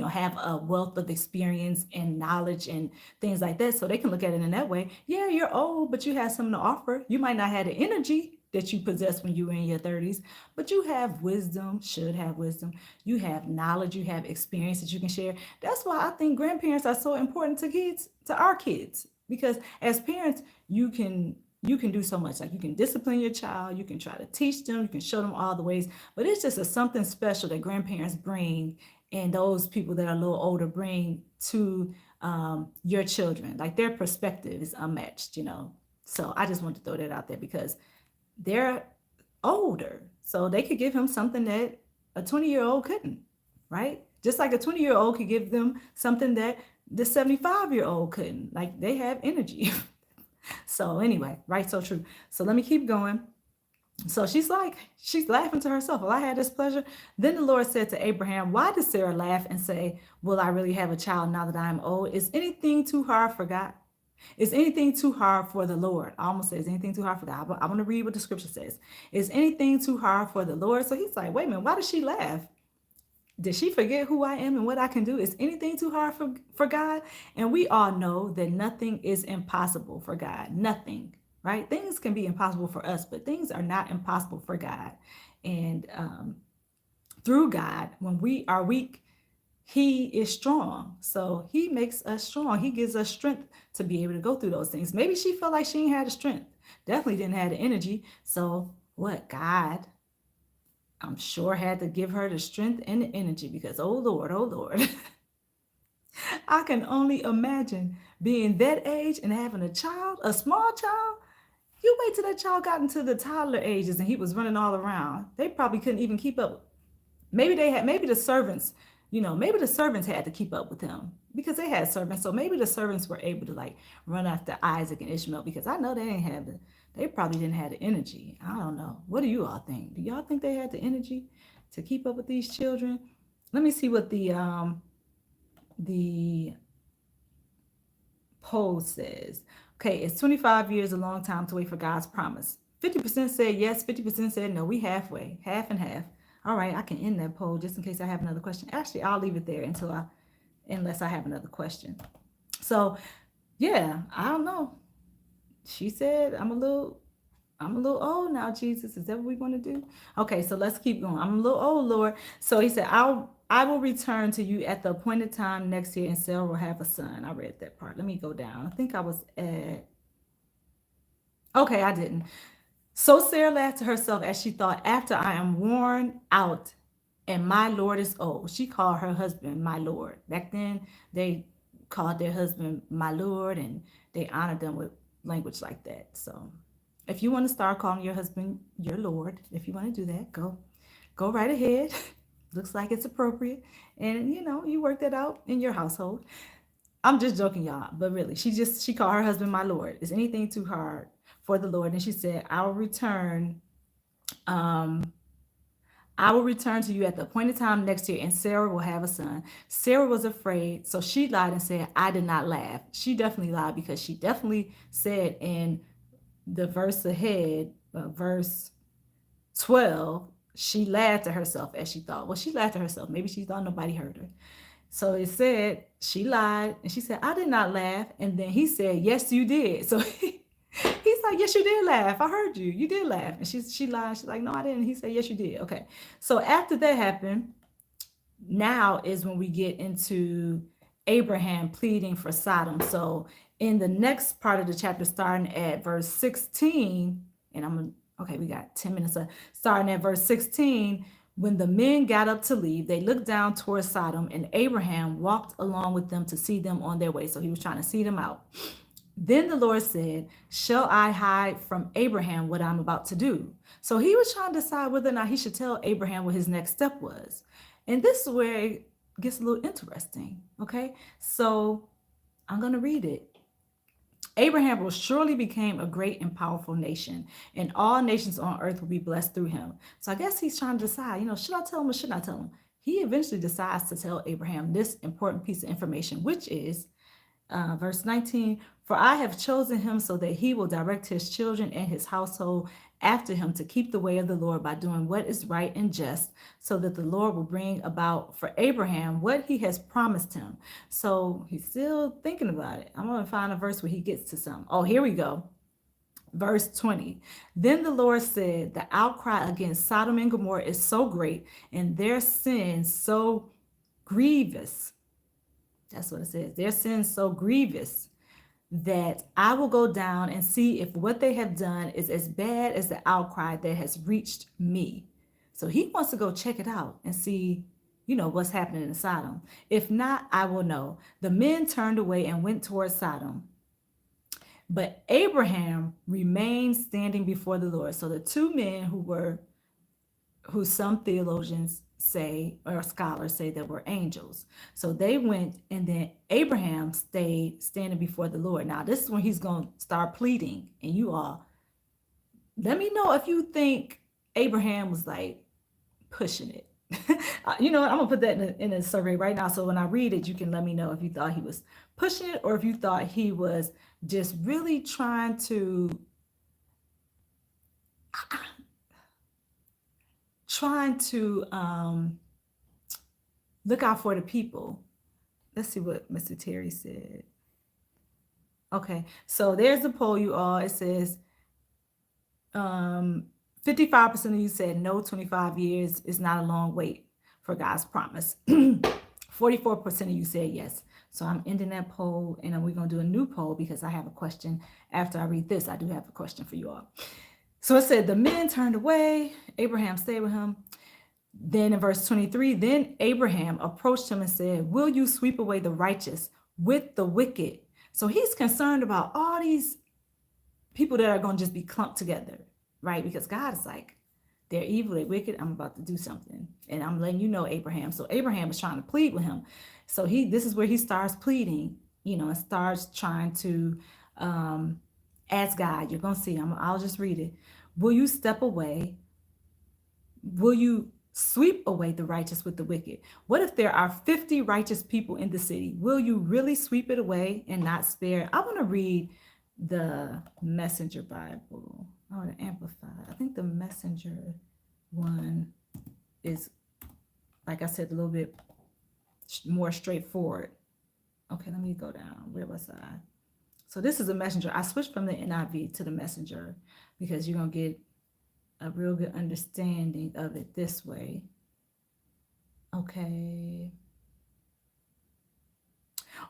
have a wealth of experience and knowledge and things like that. So they can look at it in that way. Yeah, you're old, but you have something to offer. You might not have the energy that you possessed when you were in your 30s, but you have wisdom, should have wisdom. You have knowledge, you have experience that you can share. That's why I think grandparents are so important to our kids, because as parents, you can you can do so much. Like you can discipline your child, you can try to teach them, you can show them all the ways, but it's just something special that grandparents bring and those people that are a little older bring to your children. Like their perspective is unmatched, you know. So I just want to throw that out there because they're older. So they could give him something that a 20-year-old couldn't, right? Just like a 20-year-old could give them something that the 75-year-old couldn't. Like they have energy. So anyway, right, so true. So let me keep going. So she's laughing to herself. Well, I had this pleasure. Then the Lord said to Abraham, why did Sarah laugh and say, will I really have a child now that I am old? Is anything too hard for God? Is anything too hard for the Lord? I almost said, is anything too hard for God? I want to read what the scripture says. Is anything too hard for the Lord? So he's like, wait a minute, why does she laugh? Did she forget who I am and what I can do? Is anything too hard for God? And we all know that nothing is impossible for God. Nothing, right? Things can be impossible for us, but things are not impossible for God. And through God, when we are weak, he is strong. So he makes us strong. He gives us strength to be able to go through those things. Maybe she felt like she ain't had the strength. Definitely didn't have the energy. So what? God, I'm sure, had to give her the strength and the energy because, oh Lord, I can only imagine being that age and having a child, a small child. You wait till that child got into the toddler ages and he was running all around. They probably couldn't even keep up. Maybe the servants, maybe the servants had to keep up with him because they had servants. So maybe the servants were able to like run after Isaac and Ishmael because I know they probably didn't have the energy. I don't know. What do you all think? Do y'all think they had the energy to keep up with these children? Let me see what the poll says. Okay, it's 25 years a long time to wait for God's promise. 50% said yes, 50% said no. We halfway, half and half. All right, I can end that poll just in case I have another question. Actually, I'll leave it there unless I have another question. So, yeah, I don't know. She said, I'm a little old now, Jesus. Is that what we want to do? Okay, so let's keep going. I'm a little old, Lord. So he said, I will return to you at the appointed time next year, and Sarah will have a son. I read that part. Let me go down. I think I was at. Okay, I didn't. So Sarah laughed to herself as she thought, after I am worn out and my Lord is old. She called her husband my Lord. Back then, they called their husband my Lord and they honored them with language like that. So if you want to start calling your husband your Lord, if you want to do that, go right ahead. Looks like it's appropriate. And you work that out in your household. I'm just joking, y'all, but really, she called her husband my Lord. Is anything too hard for the Lord? And she said, I will return to you at the appointed time next year, and Sarah will have a son. Sarah was afraid, so she lied and said, I did not laugh. She definitely lied because she definitely said in the verse ahead, verse 12, she laughed to herself as she thought. Well, she laughed to herself. Maybe she thought nobody heard her. So it said she lied and she said, I did not laugh. And then he said, yes, you did. So he's like, yes, you did laugh. I heard you. You did laugh. And she lied. She's like, no, I didn't. He said, yes, you did. Okay. So after that happened, now is when we get into Abraham pleading for Sodom. So in the next part of the chapter, starting at verse 16, and we got 10 minutes left. Starting at verse 16, when the men got up to leave, they looked down towards Sodom, and Abraham walked along with them to see them on their way. So he was trying to see them out. Then the Lord said, shall I hide from Abraham what I'm about to do? So he was trying to decide whether or not he should tell Abraham what his next step was. And this is where it gets a little interesting. Okay, so I'm going to read it. Abraham will surely become a great and powerful nation, and all nations on earth will be blessed through him. So I guess he's trying to decide, should I tell him or should I tell him? He eventually decides to tell Abraham this important piece of information, which is verse 19, for I have chosen him so that he will direct his children and his household after him to keep the way of the Lord by doing what is right and just, so that the Lord will bring about for Abraham what he has promised him. So he's still thinking about it. I'm going to find a verse where he gets to some. Oh, here we go. Verse 20. Then the Lord said, the outcry against Sodom and Gomorrah is so great and their sin so grievous. That's what it says. Their sin so grievous that I will go down and see if what they have done is as bad as the outcry that has reached me. So he wants to go check it out and see, what's happening in Sodom. If not, I will know. The men turned away and went towards Sodom. But Abraham remained standing before the Lord. So the two men who some theologians say, or scholars say, that were angels. So they went, and then Abraham stayed standing before the Lord. Now, this is when he's going to start pleading. And you all, let me know if you think Abraham was like pushing it. You know what? I'm going to put that in a survey right now. So when I read it, you can let me know if you thought he was pushing it or if you thought he was just really trying to look out for the people. Let's see what Mr. Terry said. Okay, so there's the poll, you all. It says 55% of you said no, 25 years is not a long wait for God's promise. 44% of you said yes. So I'm ending that poll, and we're going to do a new poll because I have a question. After I read this, I do have a question for you all. So it said the men turned away. Abraham stayed with him. Then in verse 23, then Abraham approached him and said, will you sweep away the righteous with the wicked? So he's concerned about all these people that are going to just be clumped together, right? Because God is like, they're evil, they're wicked. I'm about to do something. And I'm letting you know, Abraham. So Abraham is trying to plead with him. So this is where he starts pleading, and starts trying to ask God. You're going to see, I'll just read it. Will you step away? Will you sweep away the righteous with the wicked? What if there are 50 righteous people in the city? Will you really sweep it away and not spare? I want to read the Messenger Bible. I want to amplify. I think the Messenger one is, like I said, a little bit more straightforward. Okay, let me go down. Where was I? So this is a Messenger. I switched from the NIV to the Messenger because you're going to get a real good understanding of it this way. Okay.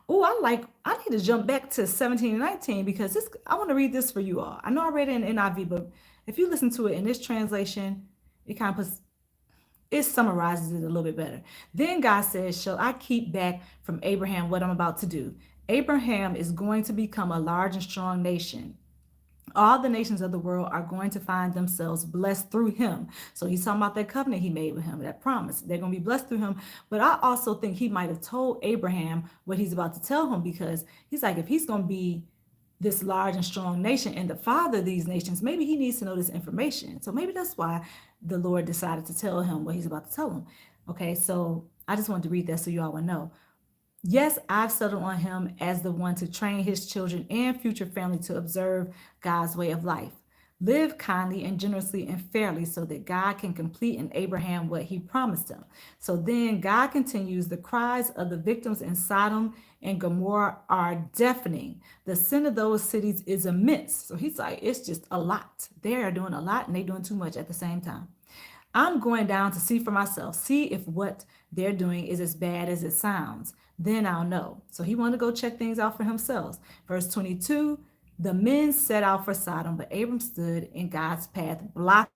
Oh, I need to jump back to 17 and 19 because I want to read this for you all. I know I read it in NIV, but if you listen to it in this translation, it summarizes it a little bit better. Then God says, shall I keep back from Abraham what I'm about to do? Abraham is going to become a large and strong nation. All the nations of the world are going to find themselves blessed through him. So he's talking about that covenant he made with him, that promise. They're going to be blessed through him. But I also think he might have told Abraham what he's about to tell him, because he's like, if he's going to be this large and strong nation and the father of these nations, maybe he needs to know this information. So maybe that's why the Lord decided to tell him what he's about to tell him. Okay, so I just wanted to read that so you all would know. Yes, I've settled on him as the one to train his children and future family to observe God's way of life. Live kindly and generously and fairly so that God can complete in Abraham what he promised him. So then God continues, the cries of the victims in Sodom and Gomorrah are deafening. The sin of those cities is immense. So he's like, it's just a lot. They are doing a lot and they're doing too much at the same time. I'm going down to see for myself, see if what they're doing is as bad as it sounds. Then I'll know. So he wanted to go check things out for himself. Verse 22, the men set out for Sodom, but Abram stood in God's path, blocking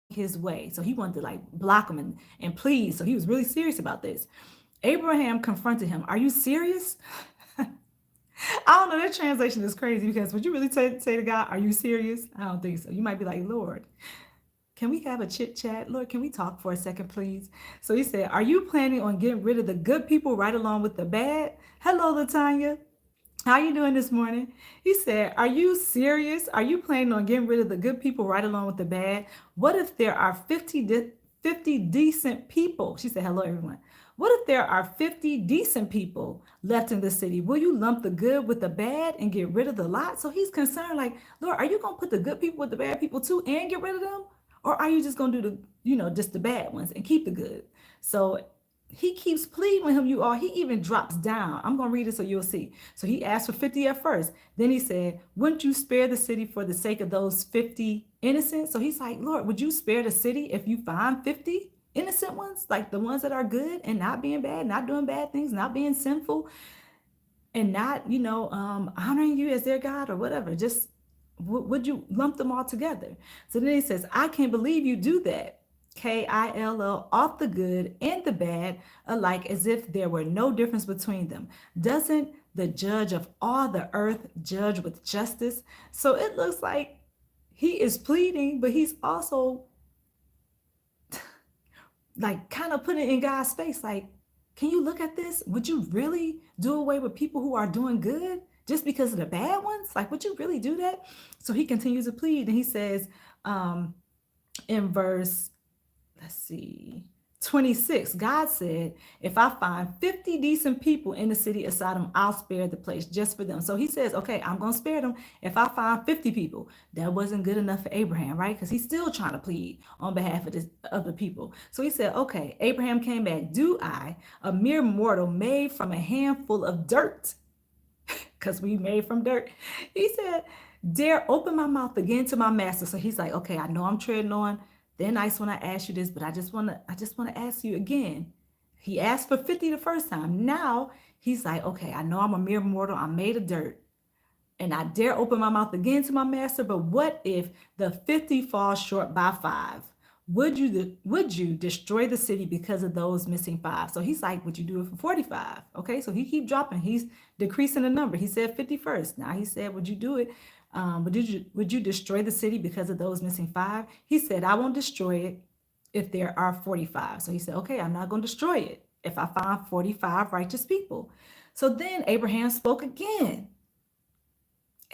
his way. So he wanted to like block him and plead. So he was really serious about this. Abraham confronted him. Are you serious? I don't know. That translation is crazy because would you really say to God, are you serious? I don't think so. You might be like, Lord, can we have a chit chat? Lord, can we talk for a second, please? So he said, are you planning on getting rid of the good people right along with the bad? Hello, Latanya. How you doing this morning? He said, are you serious? Are you planning on getting rid of the good people right along with the bad? What if there are 50 decent people? She said, hello, everyone. What if there are 50 decent people left in the city? Will you lump the good with the bad and get rid of the lot? So he's concerned, like, Lord, are you going to put the good people with the bad people too and get rid of them? Or are you just going to do just the bad ones and keep the good? So he keeps pleading with him, you all. He even drops down. I'm going to read it so you'll see. So he asked for 50 at first. Then he said, wouldn't you spare the city for the sake of those 50 innocent? So he's like, Lord, would you spare the city if you find 50 innocent ones? Like the ones that are good and not being bad, not doing bad things, not being sinful. and not, honoring you as their God or whatever. Just would you lump them all together? So then he says, I can't believe you do that. Kill, off the good and the bad alike, as if there were no difference between them. Doesn't the judge of all the earth judge with justice? So it looks like he is pleading, but he's also like kind of putting it in God's face. Like, can you look at this? Would you really do away with people who are doing good just because of the bad ones? Like, would you really do that? So he continues to plead, and he says, in verse, let's see, 26, God said, if I find 50 decent people in the city of Sodom, I'll spare the place just for them. So he says, okay, I'm going to spare them if I find 50 people. That wasn't good enough for Abraham, right? Because he's still trying to plead on behalf of the people. So he said, okay, Abraham came back. Do I, a mere mortal made from a handful of dirt, because we made from dirt, he said, dare open my mouth again to my master? So he's like, okay, I know I'm treading on they're nice when I ask you this, but I just want to ask you again. He asked for 50 the first time. Now he's like, okay, I know I'm a mere mortal. I'm made of dirt. And I dare open my mouth again to my master, but what if the 50 falls short by 5? Would you destroy the city because of those missing 5? So he's like, would you do it for 45? Okay, so he keep dropping. He's decreasing the number. He said 50 first. Now he said, would you do it? Would you destroy the city because of those missing 5? He said, I won't destroy it if there are 45. So he said, okay, I'm not going to destroy it if I find 45 righteous people. So then Abraham spoke again,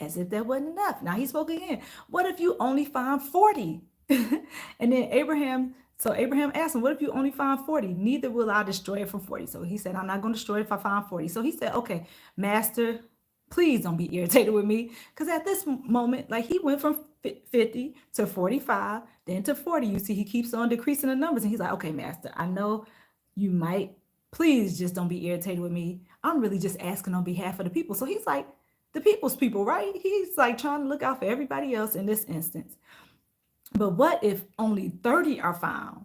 as if that wasn't enough. Now he spoke again. What if you only find 40? And then Abraham asked him, what if you only find 40? Neither will I destroy it for 40. So he said, I'm not going to destroy it if I find 40. So he said, okay, master, please don't be irritated with me. Because at this moment, like he went from 50 to 45, then to 40. You see, he keeps on decreasing the numbers. And he's like, okay, master, I know you might, please just don't be irritated with me. I'm really just asking on behalf of the people. So he's like, the people's people, right? He's like trying to look out for everybody else in this instance. But what if only 30 are found?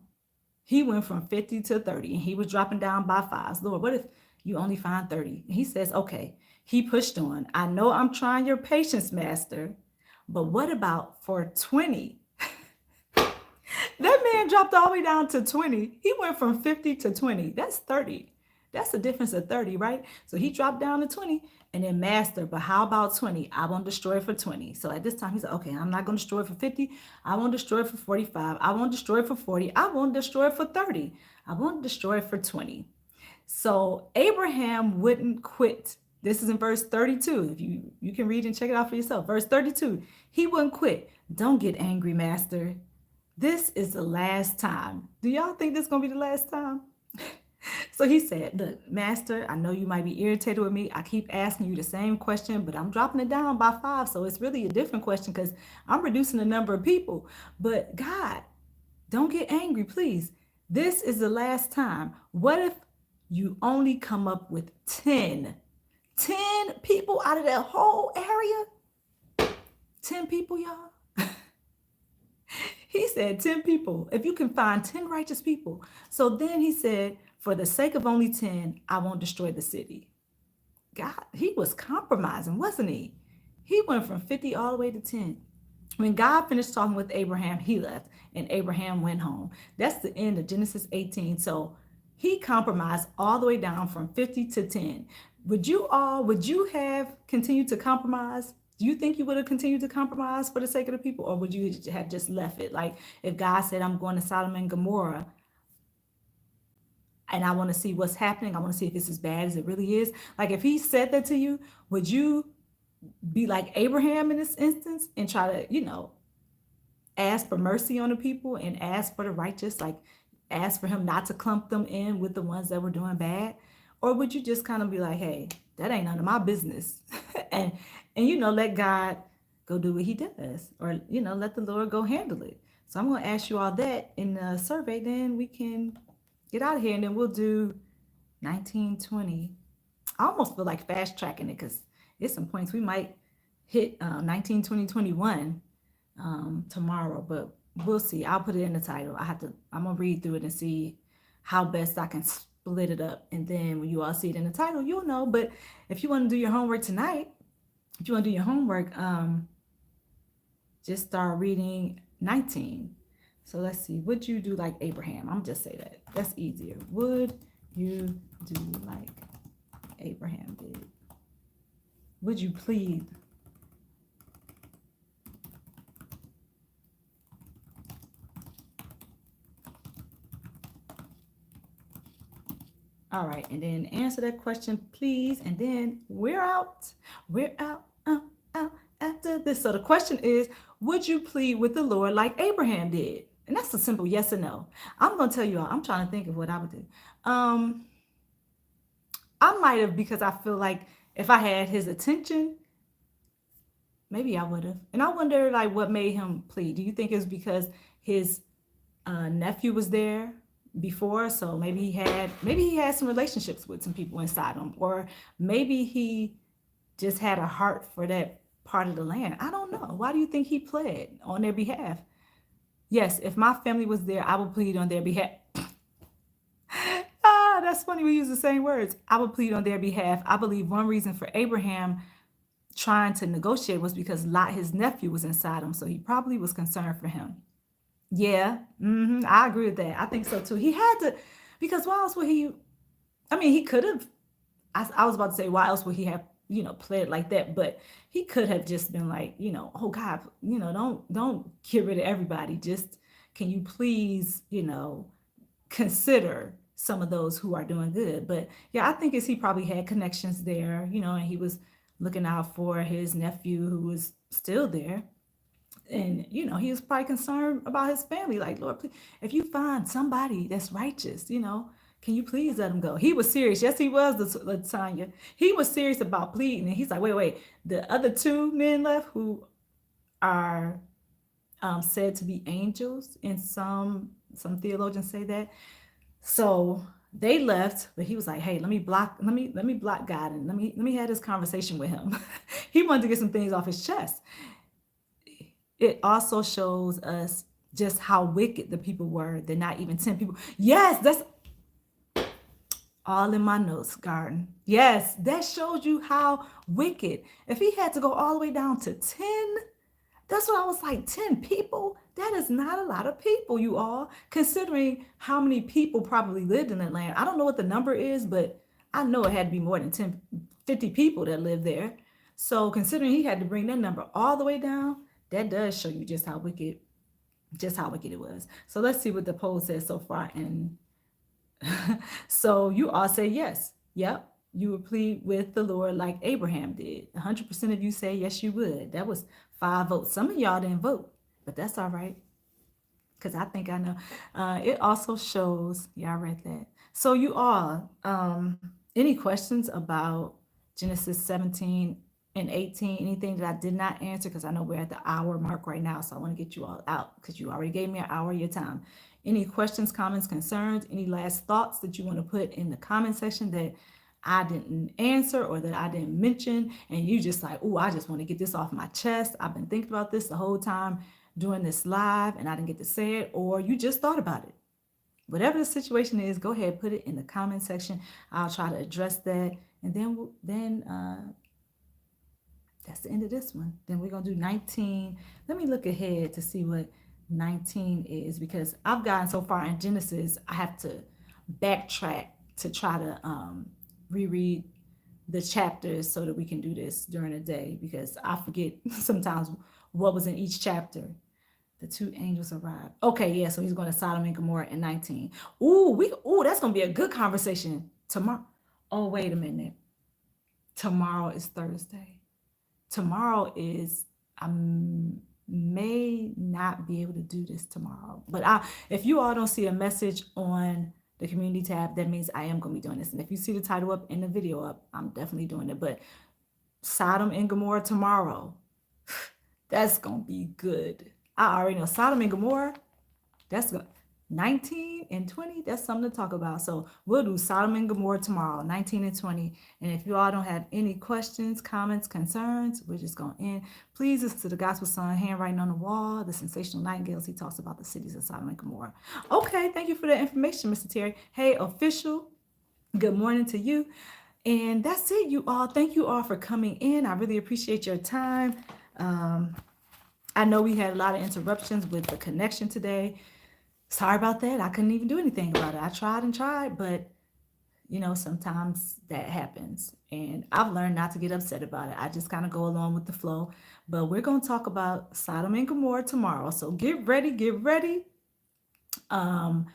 He went from 50 to 30 and he was dropping down by 5s. Lord, what if you only find 30? And he says, okay. He pushed on. I know I'm trying your patience, master, but what about for 20? That man dropped all the way down to 20. He went from 50 to 20. That's 30. That's a difference of 30, right? So he dropped down to 20 and then master, but how about 20? I won't destroy it for 20. So at this time, he said, okay, I'm not going to destroy it for 50. I won't destroy it for 45. I won't destroy it for 40. I won't destroy it for 30. I won't destroy it for 20. So Abraham wouldn't quit. This is in verse 32. If you can read and check it out for yourself. Verse 32, he wouldn't quit. Don't get angry, master. This is the last time. Do y'all think this is going to be the last time? So he said, look, master, I know you might be irritated with me. I keep asking you the same question, but I'm dropping it down by 5. So it's really a different question because I'm reducing the number of people. But God, don't get angry, please. This is the last time. What if you only come up with 10? 10 people out of that whole area? 10 people, y'all? He said 10 people. If you can find 10 righteous people. So then he said, for the sake of only 10, I won't destroy the city. God, he was compromising, wasn't he? He went from 50 all the way to 10. When God finished talking with Abraham, he left and Abraham went home. That's the end of Genesis 18. So he compromised all the way down from 50 to 10. Would you have continued to compromise? Do you think you would have continued to compromise for the sake of the people? Or would you have just left it? Like if God said, I'm going to Sodom and Gomorrah and I want to see what's happening. I want to see if it's as bad as it really is. Like if he said that to you, would you be like Abraham in this instance and try to, ask for mercy on the people and ask for the righteous, like ask for him not to clump them in with the ones that were doing bad? Or would you just kind of be like, hey, that ain't none of my business. and let God go do what he does, or, let the Lord go handle it. So I'm going to ask you all that in the survey, then we can get out of here and then we'll do 1920. I almost feel like fast tracking it because it's some points we might hit 19, 20, 21 tomorrow, but we'll see. I'll put it in the title. I'm going to read through it and see how best I can split it up. And then when you all see it in the title, you'll know. But if you want to do your homework tonight, if you want to do your homework, just start reading 19. So let's see. Would you do like Abraham? I'm just say that. That's easier. Would you do like Abraham did? Would you plead? All right, and then answer that question, please. And then we're out. We're out after this. So the question is, would you plead with the Lord like Abraham did? And that's a simple yes or no. I'm gonna tell you all. I'm trying to think of what I would do. Um, I might have, because I feel like if I had his attention, maybe I would have. And I wonder like what made him plead. Do you think it's because his nephew was there before, so maybe he had some relationships with some people inside him, or maybe he just had a heart for that part of the land. I don't know. Why do you think he pled on their behalf? Yes, if my family was there, I would plead on their behalf. That's funny. We use the same words. I would plead on their behalf. I believe one reason for Abraham trying to negotiate was because Lot, his nephew, was inside him, so he probably was concerned for him. Yeah, I agree with that. I think so too. He had to, because why else would he? I mean, he could have. I was about to say, why else would he have, played like that? But he could have just been like, oh God, don't get rid of everybody. Just can you please, consider some of those who are doing good. But yeah, I think is he probably had connections there, and he was looking out for his nephew who was still there. And he was probably concerned about his family, like, Lord, please, if you find somebody that's righteous, can you please let him go? He was serious. Yes, he was, Latanya. He was serious about pleading. And he's like, wait, the other two men left who are said to be angels, and some theologians say that. So they left, but he was like, hey, let me block God, and let me have this conversation with him. He wanted to get some things off his chest. It also shows us just how wicked the people were. They're not even 10 people. Yes, that's all in my notes, Garden. Yes, that shows you how wicked. If he had to go all the way down to 10, that's what I was like, 10 people? That is not a lot of people, you all, considering how many people probably lived in that land. I don't know what the number is, but I know it had to be more than 10, 50 people that lived there. So considering he had to bring that number all the way down, that does show you just how wicked it was. So let's see what the poll says so far. And so you all say yes. Yep. You would plead with the Lord like Abraham did. 100% of you say yes, you would. That was 5 votes. Some of y'all didn't vote, but that's all right, because I think I know. It also shows, yeah, I read that. So you all, any questions about Genesis 17 and 18, anything that I did not answer, because I know we're at the hour mark right now, so I want to get you all out because you already gave me an hour of your time. Any questions, comments, concerns, any last thoughts that you want to put in the comment section that I didn't answer or that I didn't mention, and you just like, oh, I just want to get this off my chest. I've been thinking about this the whole time doing this live and I didn't get to say it, or you just thought about it. Whatever the situation is, go ahead, put it in the comment section. I'll try to address that, and then that's the end of this one. Then we're going to do 19. Let me look ahead to see what 19 is, because I've gotten so far in Genesis, I have to backtrack to try to reread the chapters so that we can do this during the day, because I forget sometimes what was in each chapter. The 2 angels arrived. Okay, yeah, so he's going to Sodom and Gomorrah in 19. That's going to be a good conversation tomorrow. Oh, wait a minute. Tomorrow is Thursday. Tomorrow is, I may not be able to do this tomorrow, but if you all don't see a message on the community tab, that means I am going to be doing this. And if you see the title up and the video up, I'm definitely doing it. But Sodom and Gomorrah tomorrow, that's going to be good. I already know Sodom and Gomorrah, that's 19 and 20, that's something to talk about. So we'll do Sodom and Gomorrah tomorrow, 19 and 20. And if you all don't have any questions, comments, concerns, we're just going to end. Please listen to the Gospel Son, Handwriting on the Wall, the Sensational Nightingales. He talks about the cities of Sodom and Gomorrah. Okay, thank you for that information, Mr. Terry. Hey, official, Good morning to you. And that's it, you all. Thank you all for coming in. I really appreciate your time. Um, I know we had a lot of interruptions with the connection today. Sorry about that. I couldn't even do anything about it. I tried and tried, but sometimes that happens. And I've learned not to get upset about it. I just kind of go along with the flow. But we're going to talk about Sodom and Gomorrah tomorrow. So get ready, get ready. Um,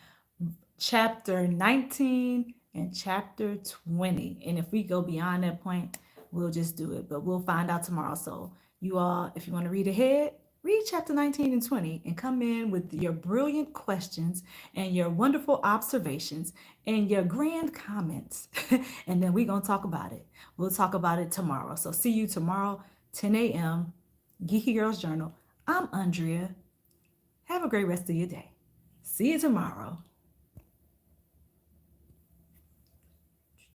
Chapter 19 and chapter 20. And if we go beyond that point, we'll just do it. But we'll find out tomorrow. So you all, if you want to read ahead, read chapter 19 and 20 and come in with your brilliant questions and your wonderful observations and your grand comments. And then we're going to talk about it. We'll talk about it tomorrow. So see you tomorrow, 10 a.m. Geeky Girls Journal. I'm Andrea. Have a great rest of your day. See you tomorrow.